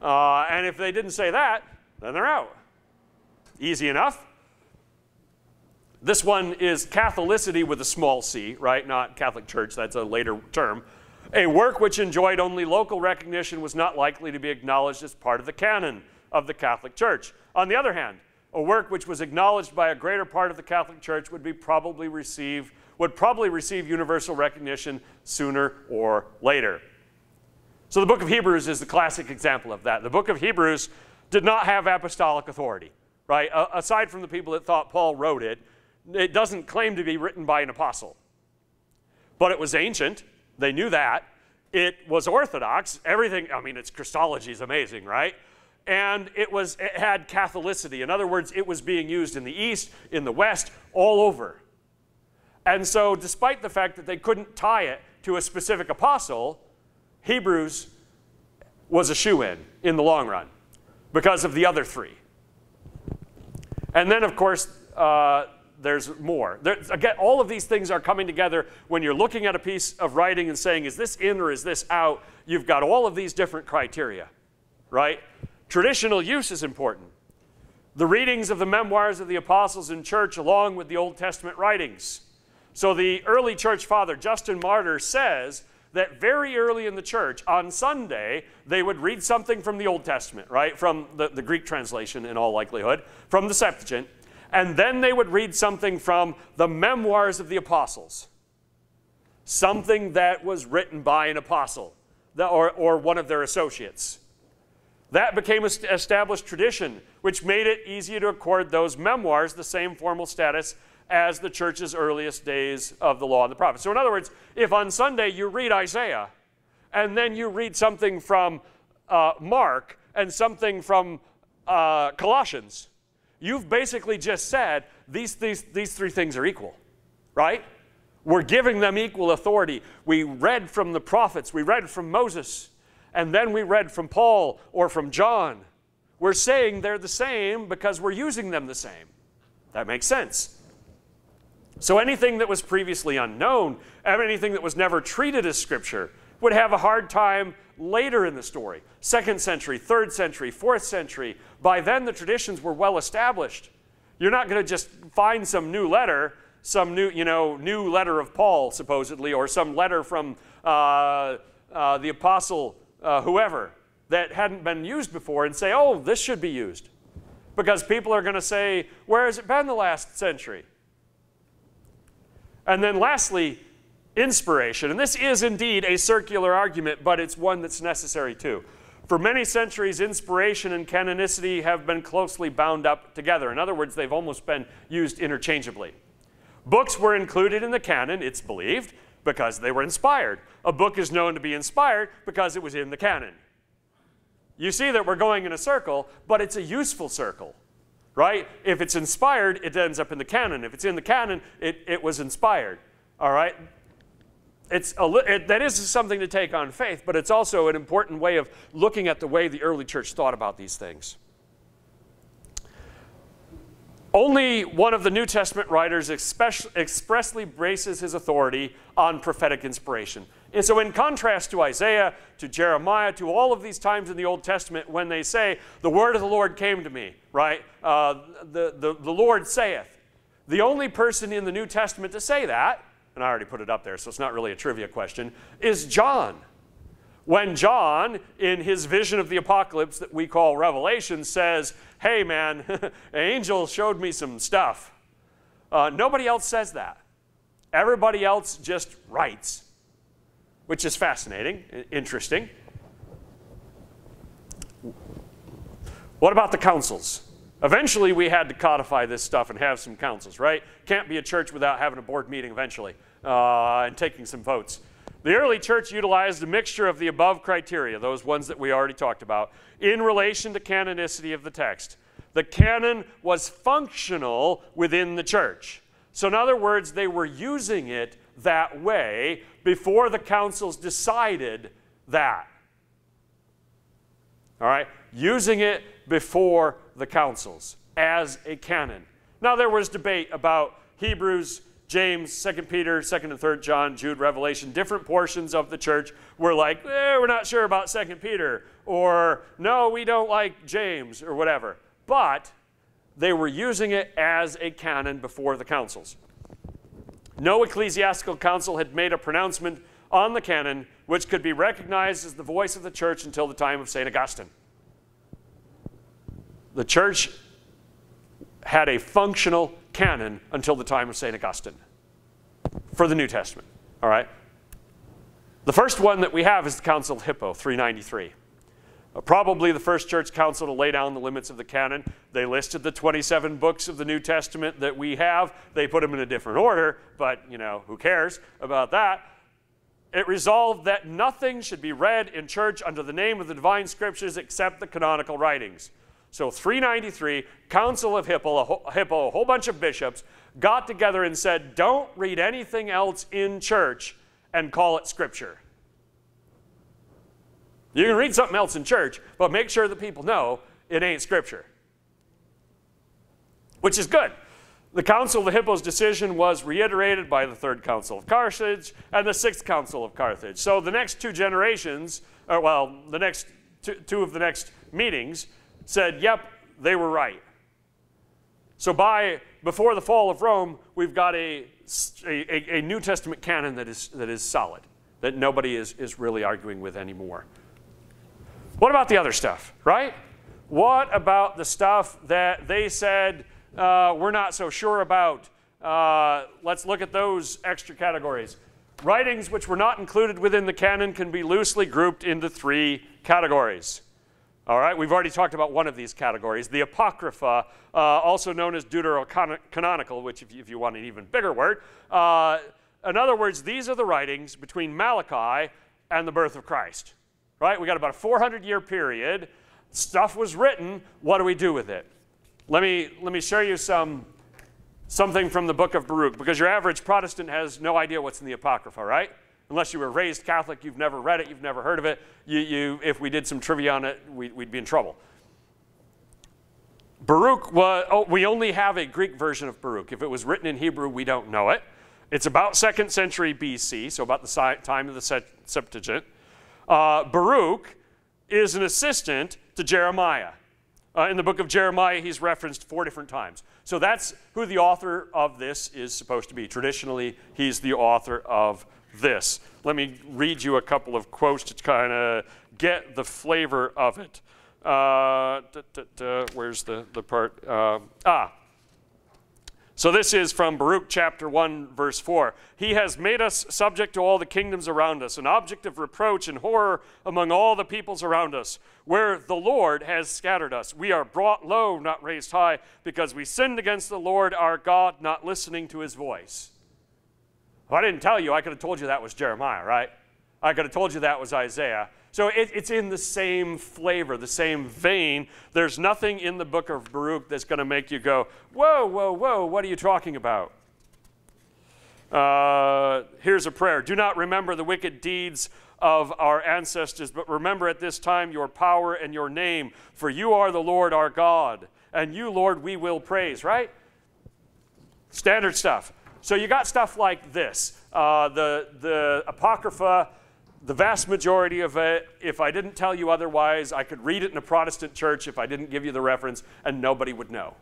And if they didn't say that, then they're out. Easy enough. This one is Catholicity with a small c, right? Not Catholic Church, that's a later term. A work which enjoyed only local recognition was not likely to be acknowledged as part of the canon of the Catholic Church. On the other hand, a work which was acknowledged by a greater part of the Catholic Church would probably receive universal recognition sooner or later. So the book of Hebrews is the classic example of that. The book of Hebrews did not have apostolic authority, right? Aside from the people that thought Paul wrote it, it doesn't claim to be written by an apostle. But it was ancient. They knew that. It was orthodox. Everything, I mean, its Christology is amazing, right? And it had Catholicity. In other words, it was being used in the East, in the West, all over. And so despite the fact that they couldn't tie it to a specific apostle, Hebrews was a shoo-in the long run because of the other three. And then, of course, there's more. Again, all of these things are coming together when you're looking at a piece of writing and saying, is this in or is this out? You've got all of these different criteria, right? Traditional use is important. The readings of the memoirs of the apostles in church along with the Old Testament writings. So the early church father, Justin Martyr, says that very early in the church, on Sunday, they would read something from the Old Testament, right? From the Greek translation, in all likelihood, from the Septuagint. And then they would read something from the memoirs of the apostles. Something that was written by an apostle or one of their associates. That became an established tradition, which made it easier to accord those memoirs the same formal status as the church's earliest days of the law and the prophets. So in other words, if on Sunday you read Isaiah, and then you read something from Mark and something from Colossians, you've basically just said these three things are equal, right? We're giving them equal authority. We read from the prophets, we read from Moses, and then we read from Paul or from John. We're saying they're the same because we're using them the same. That makes sense. So anything that was previously unknown, anything that was never treated as Scripture, would have a hard time later in the story. 2nd century, 3rd century, 4th century. By then the traditions were well established. You're not going to just find some new letter, some new letter of Paul, supposedly, or some letter from the apostle whoever that hadn't been used before and say, oh, this should be used. Because people are going to say, where has it been the last century? And then lastly, inspiration. And this is indeed a circular argument, but it's one that's necessary too. For many centuries, inspiration and canonicity have been closely bound up together. In other words, they've almost been used interchangeably. Books were included in the canon, it's believed, because they were inspired. A book is known to be inspired because it was in the canon. You see that we're going in a circle, but it's a useful circle. Right? If it's inspired, it ends up in the canon. If it's in the canon, it was inspired. All right? That is something to take on faith, but it's also an important way of looking at the way the early church thought about these things. Only one of the New Testament writers expressly bases his authority on prophetic inspiration. And so in contrast to Isaiah, to Jeremiah, to all of these times in the Old Testament when they say, the word of the Lord came to me, right? The Lord saith. The only person in the New Testament to say that, and I already put it up there, so it's not really a trivia question, is John. When John, in his vision of the apocalypse that we call Revelation, says, hey man, an angel showed me some stuff. Nobody else says that. Everybody else just writes, which is fascinating, interesting. What about the councils? Eventually we had to codify this stuff and have some councils, right? Can't be a church without having a board meeting eventually and taking some votes. The early church utilized a mixture of the above criteria, those ones that we already talked about, in relation to canonicity of the text. The canon was functional within the church. So in other words, they were using it that way before the councils decided that. All right? Using it before the councils as a canon. Now there was debate about Hebrews, James, 2 Peter, 2 and 3 John, Jude, Revelation. Different portions of the church were like, we're not sure about 2 Peter, or no, we don't like James, or whatever. But they were using it as a canon before the councils. No ecclesiastical council had made a pronouncement on the canon which could be recognized as the voice of the church until the time of St. Augustine. The church had a functional canon until the time of St. Augustine for the New Testament. All right? The first one that we have is the Council of Hippo, 393. Probably the first church council to lay down the limits of the canon. They listed the 27 books of the New Testament that we have. They put them in a different order, but, who cares about that? It resolved that nothing should be read in church under the name of the divine scriptures except the canonical writings. So 393, Council of Hippo, a whole bunch of bishops, got together and said, don't read anything else in church and call it Scripture. You can read something else in church, but make sure that people know it ain't Scripture. Which is good. The Council of the Hippo's decision was reiterated by the Third Council of Carthage and the Sixth Council of Carthage. So the next two generations, the next two of the next meetings, said, yep, they were right. So before the fall of Rome, we've got a New Testament canon that is solid. that nobody is really arguing with anymore. What about the other stuff, right? What about the stuff that they said we're not so sure about? Let's look at those extra categories. Writings which were not included within the canon can be loosely grouped into 3 categories. All right, we've already talked about one of these categories, the Apocrypha, also known as Deuterocanonical, which if you want an even bigger word. In other words, these are the writings between Malachi and the birth of Christ. Right, we got about a 400-year period. Stuff was written. What do we do with it? Let me show you something from the book of Baruch, because your average Protestant has no idea what's in the Apocrypha, right? Unless you were raised Catholic, you've never read it, you've never heard of it. If we did some trivia on it, we'd be in trouble. Baruch we only have a Greek version of Baruch. If it was written in Hebrew, we don't know it. It's about 2nd century BC, so about the time of the Septuagint. Baruch is an assistant to Jeremiah. In the book of Jeremiah, he's referenced 4 different times. So that's who the author of this is supposed to be. Traditionally, he's the author of this. Let me read you a couple of quotes to kind of get the flavor of it. Where's the part? So this is from Baruch chapter 1, verse 4. He has made us subject to all the kingdoms around us, an object of reproach and horror among all the peoples around us. Where the Lord has scattered us, we are brought low, not raised high, because we sinned against the Lord our God, not listening to his voice. If I didn't tell you, I could have told you that was Jeremiah, right? I could have told you that was Isaiah. So it's in the same flavor, the same vein. There's nothing in the book of Baruch that's going to make you go, whoa, whoa, whoa, what are you talking about? Here's a prayer. Do not remember the wicked deeds of our ancestors, but remember at this time your power and your name, for you are the Lord our God, and you, Lord, we will praise, right? Standard stuff. So you got stuff like this. The Apocrypha, the vast majority of it, if I didn't tell you otherwise, I could read it in a Protestant church if I didn't give you the reference, and nobody would know.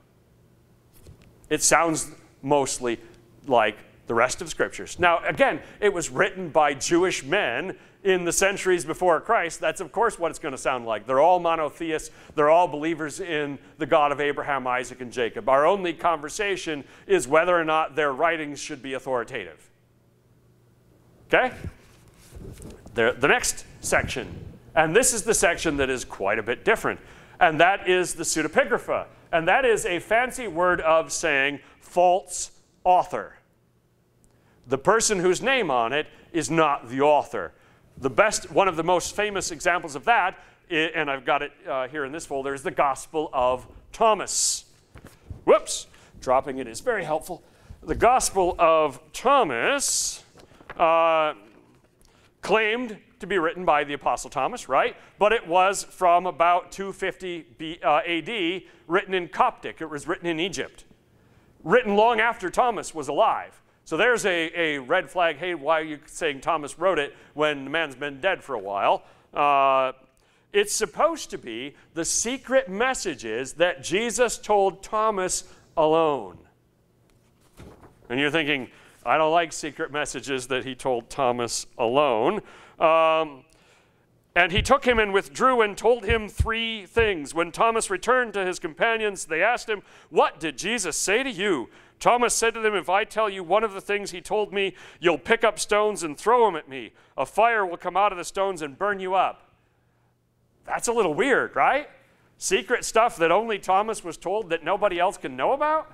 It sounds mostly like the rest of Scriptures. Now, again, it was written by Jewish men in the centuries before Christ. That's, of course, what it's going to sound like. They're all monotheists. They're all believers in the God of Abraham, Isaac, and Jacob. Our only conversation is whether or not their writings should be authoritative. Okay? The next section, and this is the section that is quite a bit different, and that is the pseudepigrapha. And that is a fancy word of saying false author. The person whose name on it is not the author. One of the most famous examples of that, and I've got it here in this folder, is the Gospel of Thomas. Whoops, dropping it is very helpful. The Gospel of Thomas claimed to be written by the Apostle Thomas, right? But it was from about 250 AD, written in Coptic. It was written in Egypt. Written long after Thomas was alive. So there's a red flag. Hey, why are you saying Thomas wrote it when the man's been dead for a while? It's supposed to be the secret messages that Jesus told Thomas alone. And you're thinking, I don't like secret messages that he told Thomas alone. And he took him and withdrew and told him 3 things. When Thomas returned to his companions, they asked him, "What did Jesus say to you?" Thomas said to them, "If I tell you one of the things he told me, you'll pick up stones and throw them at me. A fire will come out of the stones and burn you up." That's a little weird, right? Secret stuff that only Thomas was told that nobody else can know about?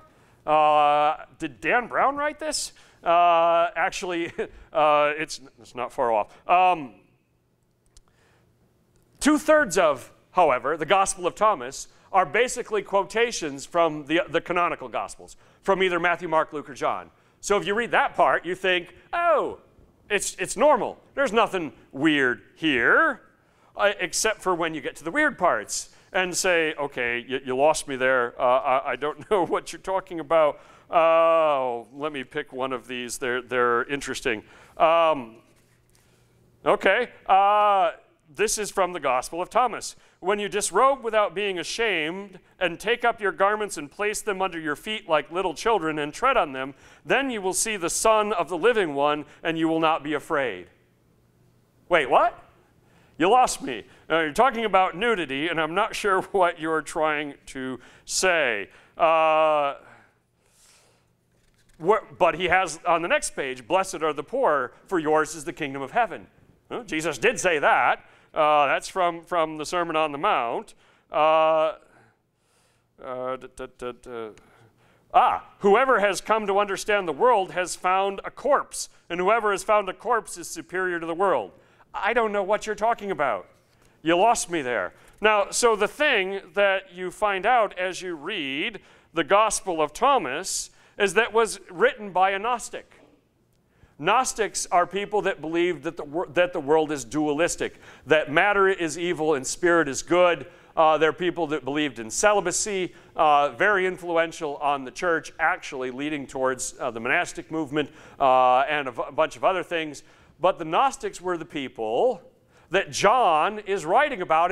Did Dan Brown write this? Actually, it's not far off. 2/3 of, however, the Gospel of Thomas are basically quotations from the canonical Gospels, from either Matthew, Mark, Luke, or John. So if you read that part, you think, oh, it's normal. There's nothing weird here, except for when you get to the weird parts and say, okay, you lost me there. I don't know what you're talking about. Oh, let me pick one of these. They're interesting. Okay. This is from the Gospel of Thomas. When you disrobe without being ashamed and take up your garments and place them under your feet like little children and tread on them, then you will see the Son of the Living One and you will not be afraid. Wait, what? You lost me. You're talking about nudity, and I'm not sure what you're trying to say. But he has on the next page, blessed are the poor, for yours is the kingdom of heaven. Well, Jesus did say that. That's from the Sermon on the Mount. Whoever has come to understand the world has found a corpse, and whoever has found a corpse is superior to the world. I don't know what you're talking about. You lost me there. Now, so the thing that you find out as you read the Gospel of Thomas is that it was written by a Gnostic. Gnostics are people that believe that the world is dualistic, that matter is evil and spirit is good. They're people that believed in celibacy, very influential on the church, actually leading towards the monastic movement and a bunch of other things. But the Gnostics were the people that John is writing about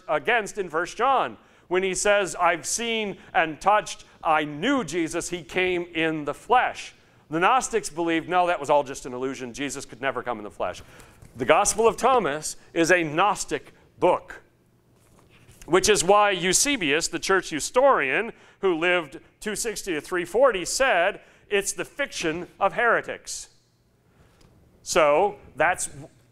against in 1 John. When he says, I've seen and touched, I knew Jesus, he came in the flesh. The Gnostics believed, no, that was all just an illusion. Jesus could never come in the flesh. The Gospel of Thomas is a Gnostic book, which is why Eusebius, the church historian, who lived 260 to 340, said it's the fiction of heretics. So that's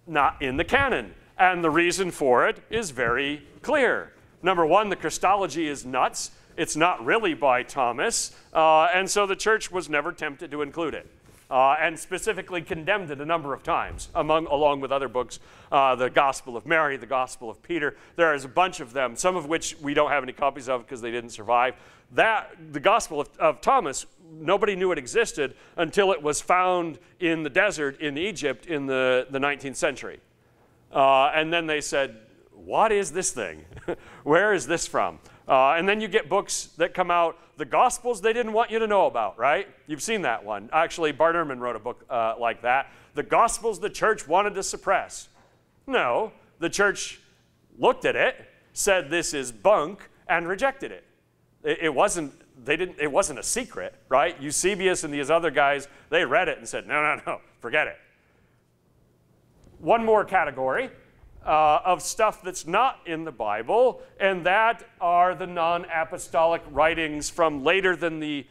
not in the canon. And the reason for it is very clear. Number one, the Christology is nuts. It's not really by Thomas. And so the church was never tempted to include it. And specifically condemned it a number of times, along with other books, the Gospel of Mary, the Gospel of Peter. There is a bunch of them, some of which we don't have any copies of because they didn't survive. The Gospel of Thomas, nobody knew it existed until it was found in the desert in Egypt in the 19th century. And then they said, what is this thing? Where is this from? And then you get books that come out, the Gospels they didn't want you to know about, right? You've seen that one. Actually, Bart Ehrman wrote a book like that. The Gospels the church wanted to suppress. No, the church looked at it, said this is bunk, and rejected it. It wasn't a secret, right? Eusebius and these other guys, they read it and said, no, forget it. One more category of stuff that's not in the Bible, and that are the non-apostolic writings from later than the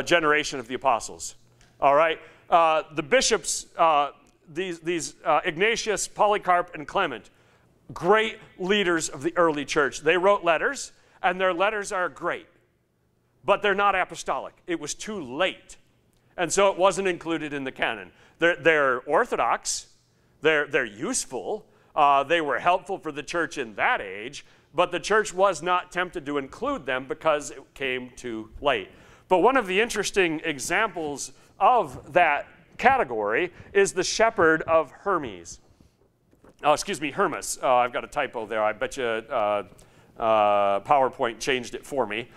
generation of the apostles. All right? The bishops, these Ignatius, Polycarp, and Clement, great leaders of the early church. They wrote letters, and their letters are great, but they're not apostolic. It was too late, and so it wasn't included in the canon. They're orthodox. They're useful. They were helpful for the church in that age, but the church was not tempted to include them because it came too late. But one of the interesting examples of that category is the shepherd of Hermes. Hermas. I've got a typo there. I bet you PowerPoint changed it for me.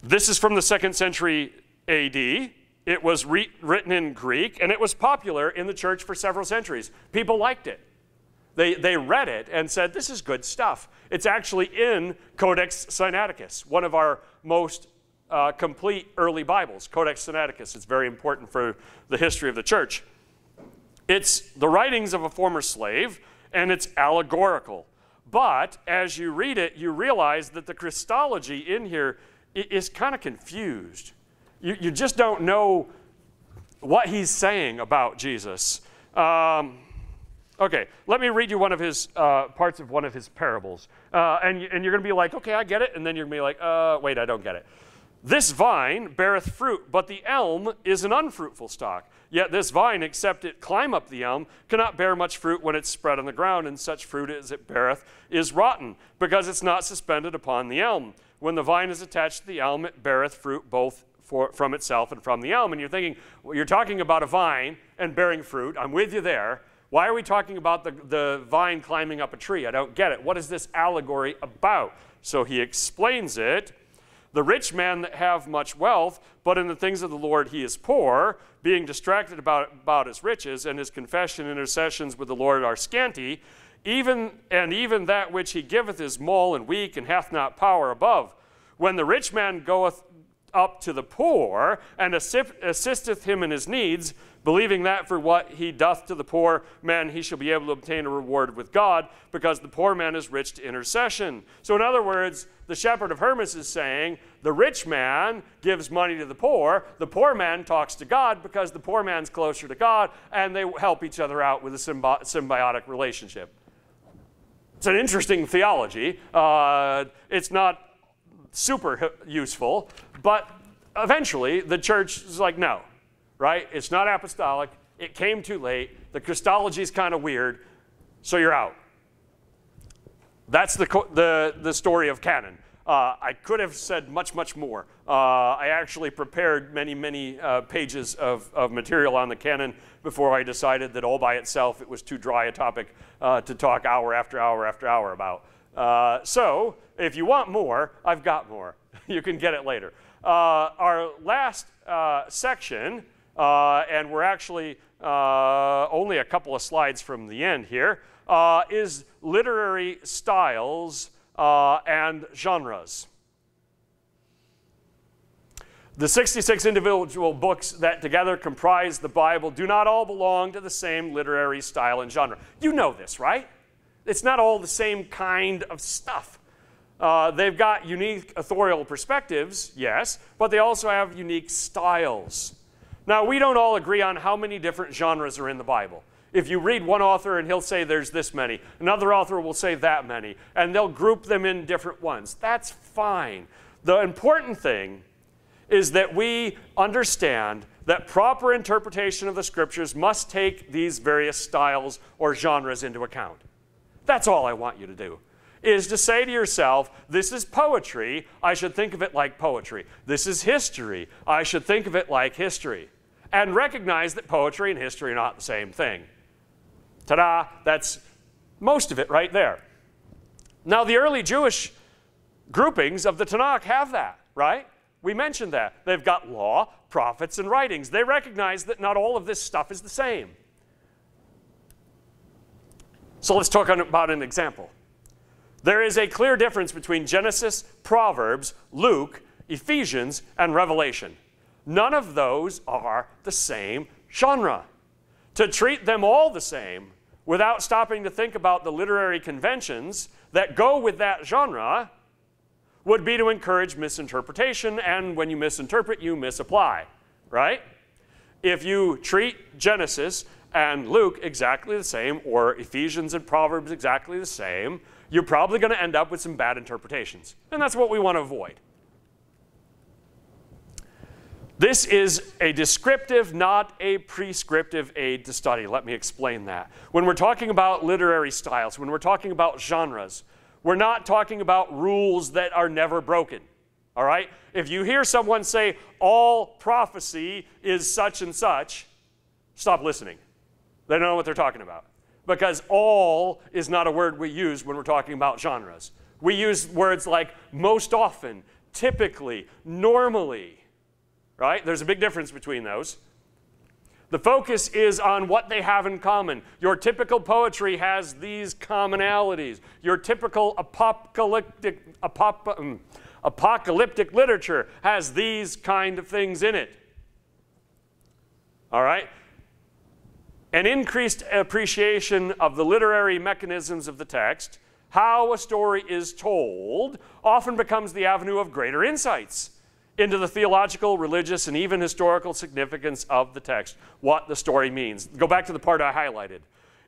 This is from the 2nd century AD. It was written in Greek, and it was popular in the church for several centuries. People liked it. They read it and said, this is good stuff. It's actually in Codex Sinaiticus, one of our most complete early Bibles, Codex Sinaiticus. It's very important for the history of the church. It's the writings of a former slave, and it's allegorical. But as you read it, you realize that the Christology in here is kind of confused. You just don't know what he's saying about Jesus. Okay, let me read you one of his parts of one of his parables. And you're going to be like, okay, I get it. And then you're going to be like, wait, I don't get it. This vine beareth fruit, but the elm is an unfruitful stock. Yet this vine, except it climb up the elm, cannot bear much fruit when it's spread on the ground, and such fruit as it beareth is rotten, because it's not suspended upon the elm. When the vine is attached to the elm, it beareth fruit both from itself and from the elm. And you're thinking, well, you're talking about a vine and bearing fruit. I'm with you there. Why are we talking about the vine climbing up a tree? I don't get it. What is this allegory about? So he explains it. The rich man that have much wealth, but in the things of the Lord he is poor, being distracted about his riches, and his confession and intercessions with the Lord are scanty, even that which he giveth is small and weak, and hath not power above. When the rich man goeth up to the poor, and assisteth him in his needs, believing that for what he doth to the poor man he shall be able to obtain a reward with God, because the poor man is rich to intercession. So in other words, the shepherd of Hermas is saying, the rich man gives money to the poor man talks to God because the poor man's closer to God, and they help each other out with a symbiotic relationship. It's an interesting theology. It's not super useful, but eventually the church is like, no, right? It's not apostolic. It came too late. The Christology is kind of weird, so you're out. That's the story of Canon. I could have said much, much more. I actually prepared many pages of material on the Canon before I decided that all by itself it was too dry a topic to talk hour after hour after hour about. So if you want more, I've got more. You can get it later. Our last section, and we're actually only a couple of slides from the end here, is literary styles and genres. The 66 individual books that together comprise the Bible do not all belong to the same literary style and genre. You know this, right? It's not all the same kind of stuff. They've got unique authorial perspectives, yes, but they also have unique styles. Now, we don't all agree on how many different genres are in the Bible. If you read one author and he'll say there's this many, another author will say that many, and they'll group them in different ones. That's fine. The important thing is that we understand that proper interpretation of the Scriptures must take these various styles or genres into account. That's all I want you to do, is to say to yourself, this is poetry, I should think of it like poetry. This is history, I should think of it like history. And recognize that poetry and history are not the same thing. Ta-da, that's most of it right there. Now, the early Jewish groupings of the Tanakh have that, right? We mentioned that. They've got law, prophets, and writings. They recognize that not all of this stuff is the same. So let's talk about an example. There is a clear difference between Genesis, Proverbs, Luke, Ephesians, and Revelation. None of those are the same genre. To treat them all the same without stopping to think about the literary conventions that go with that genre would be to encourage misinterpretation, and when you misinterpret, you misapply, right? If you treat Genesis and Luke exactly the same, or Ephesians and Proverbs exactly the same, you're probably going to end up with some bad interpretations, and that's what we want to avoid. This is a descriptive, not a prescriptive aid to study. Let me explain that. When we're talking about literary styles, when we're talking about genres, we're not talking about rules that are never broken, all right? If you hear someone say, all prophecy is such and such, stop listening. They don't know what they're talking about. Because all is not a word we use when we're talking about genres. We use words like most often, typically, normally. Right? There's a big difference between those. The focus is on what they have in common. Your typical poetry has these commonalities. Your typical apocalyptic literature has these kind of things in it. All right? An increased appreciation of the literary mechanisms of the text, how a story is told, often becomes the avenue of greater insights into the theological, religious, and even historical significance of the text, what the story means. Go back to the part I highlighted.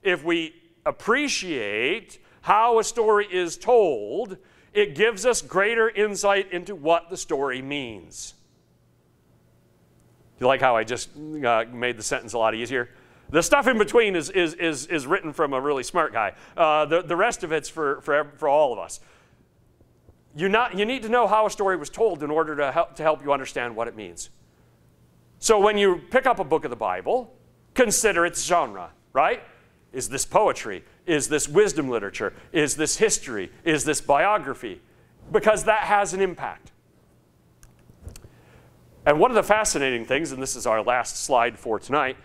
If we appreciate how a story is told, it gives us greater insight into what the story means. You like how I just made the sentence a lot easier? The stuff in between is written from a really smart guy. The rest of it's for all of us. You need to know how a story was told in order to help you understand what it means. So when you pick up a book of the Bible, consider its genre, right? Is this poetry? Is this wisdom literature? Is this history? Is this biography? Because that has an impact. And one of the fascinating things, and this is our last slide for tonight,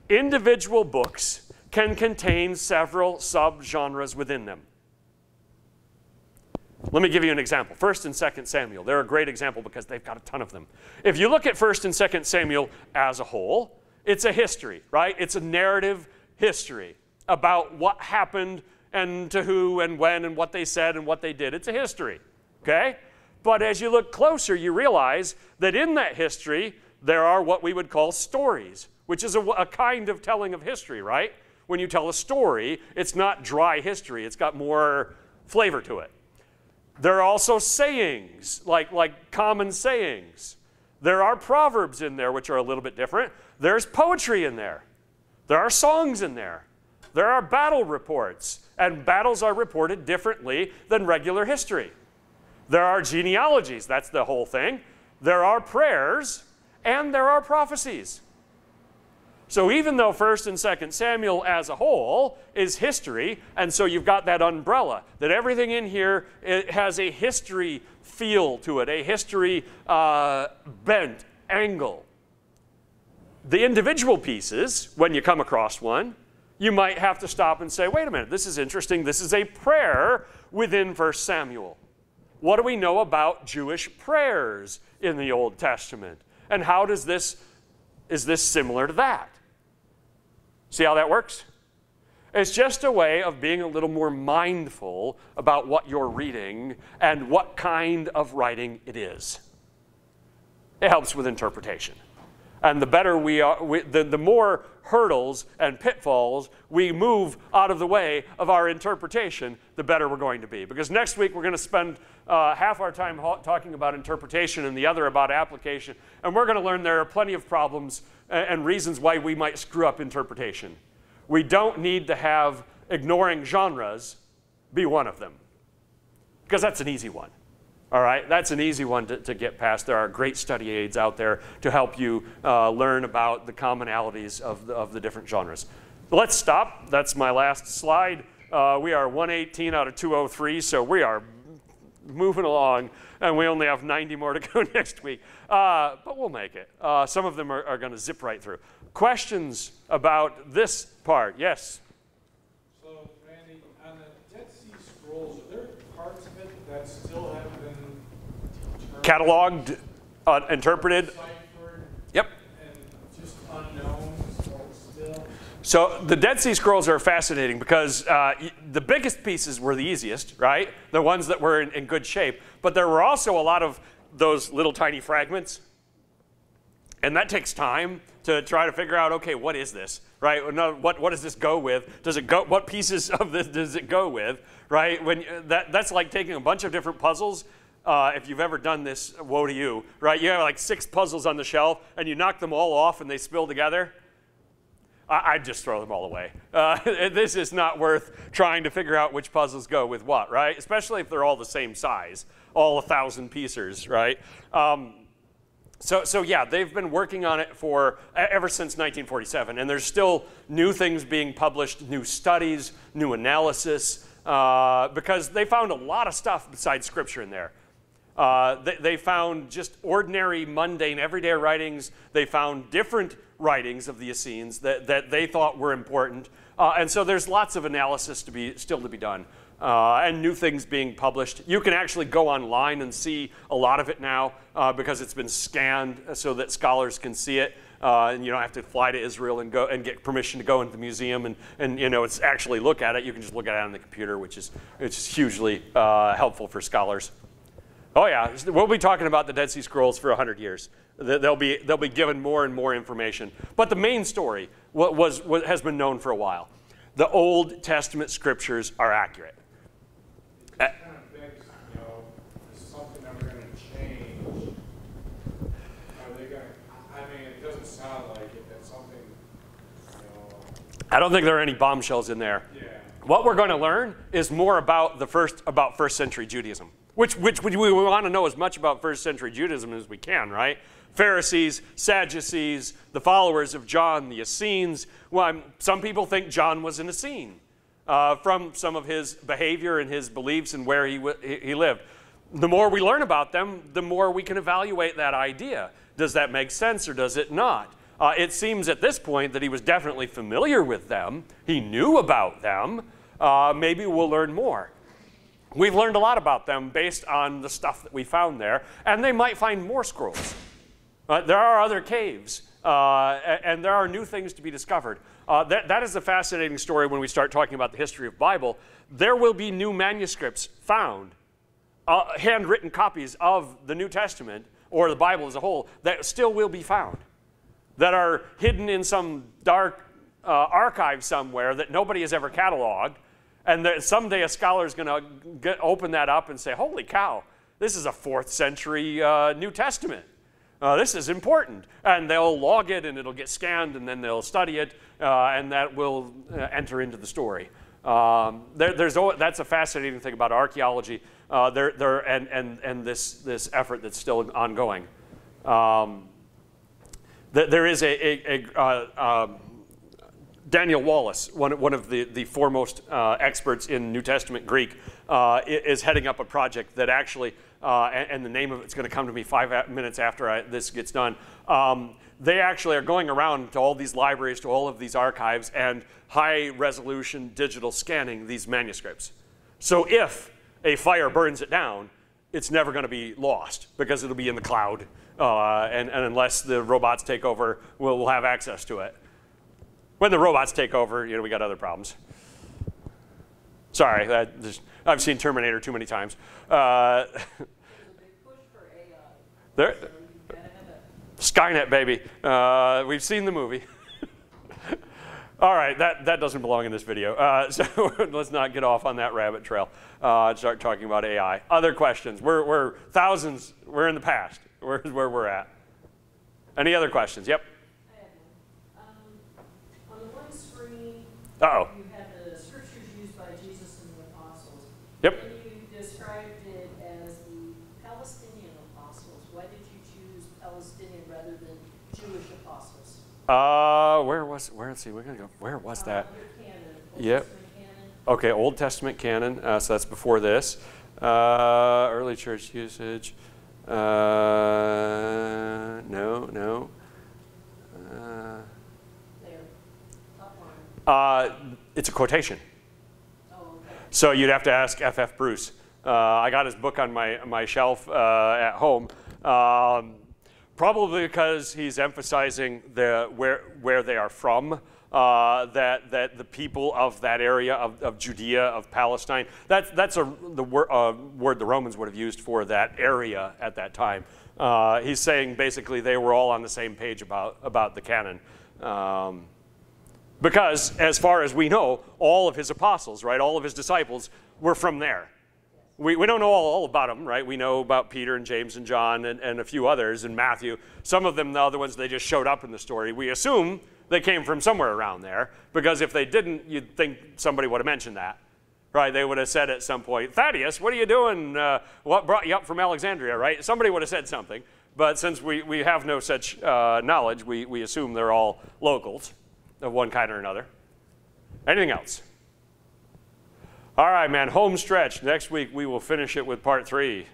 individual books can contain several subgenres within them. Let me give you an example. 1st and 2nd Samuel. They're a great example because they've got a ton of them. If you look at 1st and 2nd Samuel as a whole, it's a history, right? It's a narrative history about what happened and to who and when and what they said and what they did. It's a history, okay? But as you look closer, you realize that in that history, there are what we would call stories, which is a kind of telling of history, right? When you tell a story, it's not dry history. It's got more flavor to it. There are also sayings, like common sayings. There are proverbs in there, which are a little bit different. There's poetry in there. There are songs in there. There are battle reports, and battles are reported differently than regular history. There are genealogies, that's the whole thing. There are prayers, and there are prophecies. So even though 1st and 2nd Samuel as a whole is history, and so you've got that umbrella, that everything in here, it has a history feel to it, a history bent, angle. The individual pieces, when you come across one, you might have to stop and say, wait a minute, this is interesting. This is a prayer within 1 Samuel. What do we know about Jewish prayers in the Old Testament? And how is this similar to that? See how that works? It's just a way of being a little more mindful about what you're reading and what kind of writing it is. It helps with interpretation. And the better we are, the more hurdles and pitfalls we move out of the way of our interpretation, the better we're going to be. Because next week we're going to spend half our time talking about interpretation and the other about application. And we're going to learn there are plenty of problems and reasons why we might screw up interpretation. We don't need to have ignoring genres be one of them, because that's an easy one. All right, that's an easy one to get past. There are great study aids out there to help you learn about the commonalities of the different genres. Let's stop. That's my last slide. We are 118 out of 203, so we are moving along, and we only have 90 more to go next week. But we'll make it. Some of them are going to zip right through. Questions about this part? Yes? So, Randy, on the Dead Sea Scrolls, are there parts of it that still haven't been cataloged, interpreted? Deciphered, yep. And just unknown still? So the Dead Sea Scrolls are fascinating because the biggest pieces were the easiest, right? The ones that were in good shape. But there were also a lot of those little tiny fragments. And that takes time to try to figure out, okay, what is this, right? What does this go with? Does it go? What pieces of this does it go with, right? That's like taking a bunch of different puzzles. If you've ever done this, woe to you, right? You have like 6 puzzles on the shelf, and you knock them all off, and they spill together. I'd just throw them all away. This is not worth trying to figure out which puzzles go with what, right? Especially if they're all the same size, all 1,000 pieces, right? So yeah, they've been working on it ever since 1947, and there's still new things being published, new studies, new analysis, because they found a lot of stuff besides Scripture in there. They found just ordinary, mundane, everyday writings. They found different writings of the Essenes that they thought were important. And so there's lots of analysis still to be done. And new things being published. You can actually go online and see a lot of it now because it's been scanned so that scholars can see it. And you don't have to fly to Israel and go and get permission to go into the museum and it's actually look at it. You can just look at it on the computer, which is hugely helpful for scholars. Oh yeah, we'll be talking about the Dead Sea Scrolls for 100 years. They'll be given more and more information. But the main story has been known for a while. The Old Testament scriptures are accurate. It kind of begs, is something ever going to change? Are they going to? I mean, it doesn't sound like it. That's something. I don't think there are any bombshells in there. Yeah. What we're going to learn is more about first century Judaism. Which we want to know as much about first century Judaism as we can, right? Pharisees, Sadducees, the followers of John, the Essenes. Well, some people think John was an Essene from some of his behavior and his beliefs and where he lived. The more we learn about them, the more we can evaluate that idea. Does that make sense or does it not? It seems at this point that he was definitely familiar with them. He knew about them. Maybe we'll learn more. We've learned a lot about them based on the stuff that we found there, and they might find more scrolls. There are other caves, and there are new things to be discovered. That is a fascinating story when we start talking about the history of the Bible. There will be new manuscripts found, handwritten copies of the New Testament, or the Bible as a whole, that still will be found, that are hidden in some dark archive somewhere that nobody has ever cataloged, and that someday a scholar is going to open that up and say, holy cow, this is a 4th century New Testament. This is important. And they'll log it, and it'll get scanned, and then they'll study it, and that will enter into the story. That's a fascinating thing about archaeology and this effort that's still ongoing. There is Daniel Wallace, one of the foremost experts in New Testament Greek, is heading up a project that actually, and the name of it's going to come to me 5 minutes after this gets done. They actually are going around to all these libraries, to all of these archives, and high-resolution digital scanning these manuscripts. So if a fire burns it down, it's never going to be lost because it'll be in the cloud, and unless the robots take over, we'll have access to it. When the robots take over, we got other problems. Sorry, I've seen Terminator too many times. There's a big push for AI. There, So you gotta have a Skynet, baby. We've seen the movie. All right, that doesn't belong in this video. So let's not get off on that rabbit trail. Start talking about AI. Other questions? We're thousands. We're in the past. Where we're at. Any other questions? Yep. I have one. On the one screen, Uh-oh. you have the scriptures used by Jesus and the apostles. Yep. And you described it as the Palestinian apostles. Why did you choose Palestinian rather than Jewish apostles? Let's see, we're gonna go. Where was that? Under Canon, Old Yep. Testament Canon. Okay, Old Testament canon. So that's before this. Early church usage. No. There. Top line. It's a quotation. Oh, okay. So you'd have to ask F.F. Bruce. I got his book on my shelf at home. Probably because he's emphasizing where they are from, that the people of that area of Judea, of Palestine, that's the word the Romans would have used for that area at that time. He's saying basically they were all on the same page about the canon. Because as far as we know, all of his apostles, right, all of his disciples were from there. We don't know all about them, right? We know about Peter and James and John and a few others, and Matthew. Some of them, the other ones, they just showed up in the story. We assume they came from somewhere around there, because if they didn't, you'd think somebody would have mentioned that, right? They would have said at some point, Thaddeus, what are you doing? What brought you up from Alexandria, right? Somebody would have said something, but since we have no such knowledge, we assume they're all locals of one kind or another. Anything else? All right, man, home stretch. Next week, we will finish it with part 3.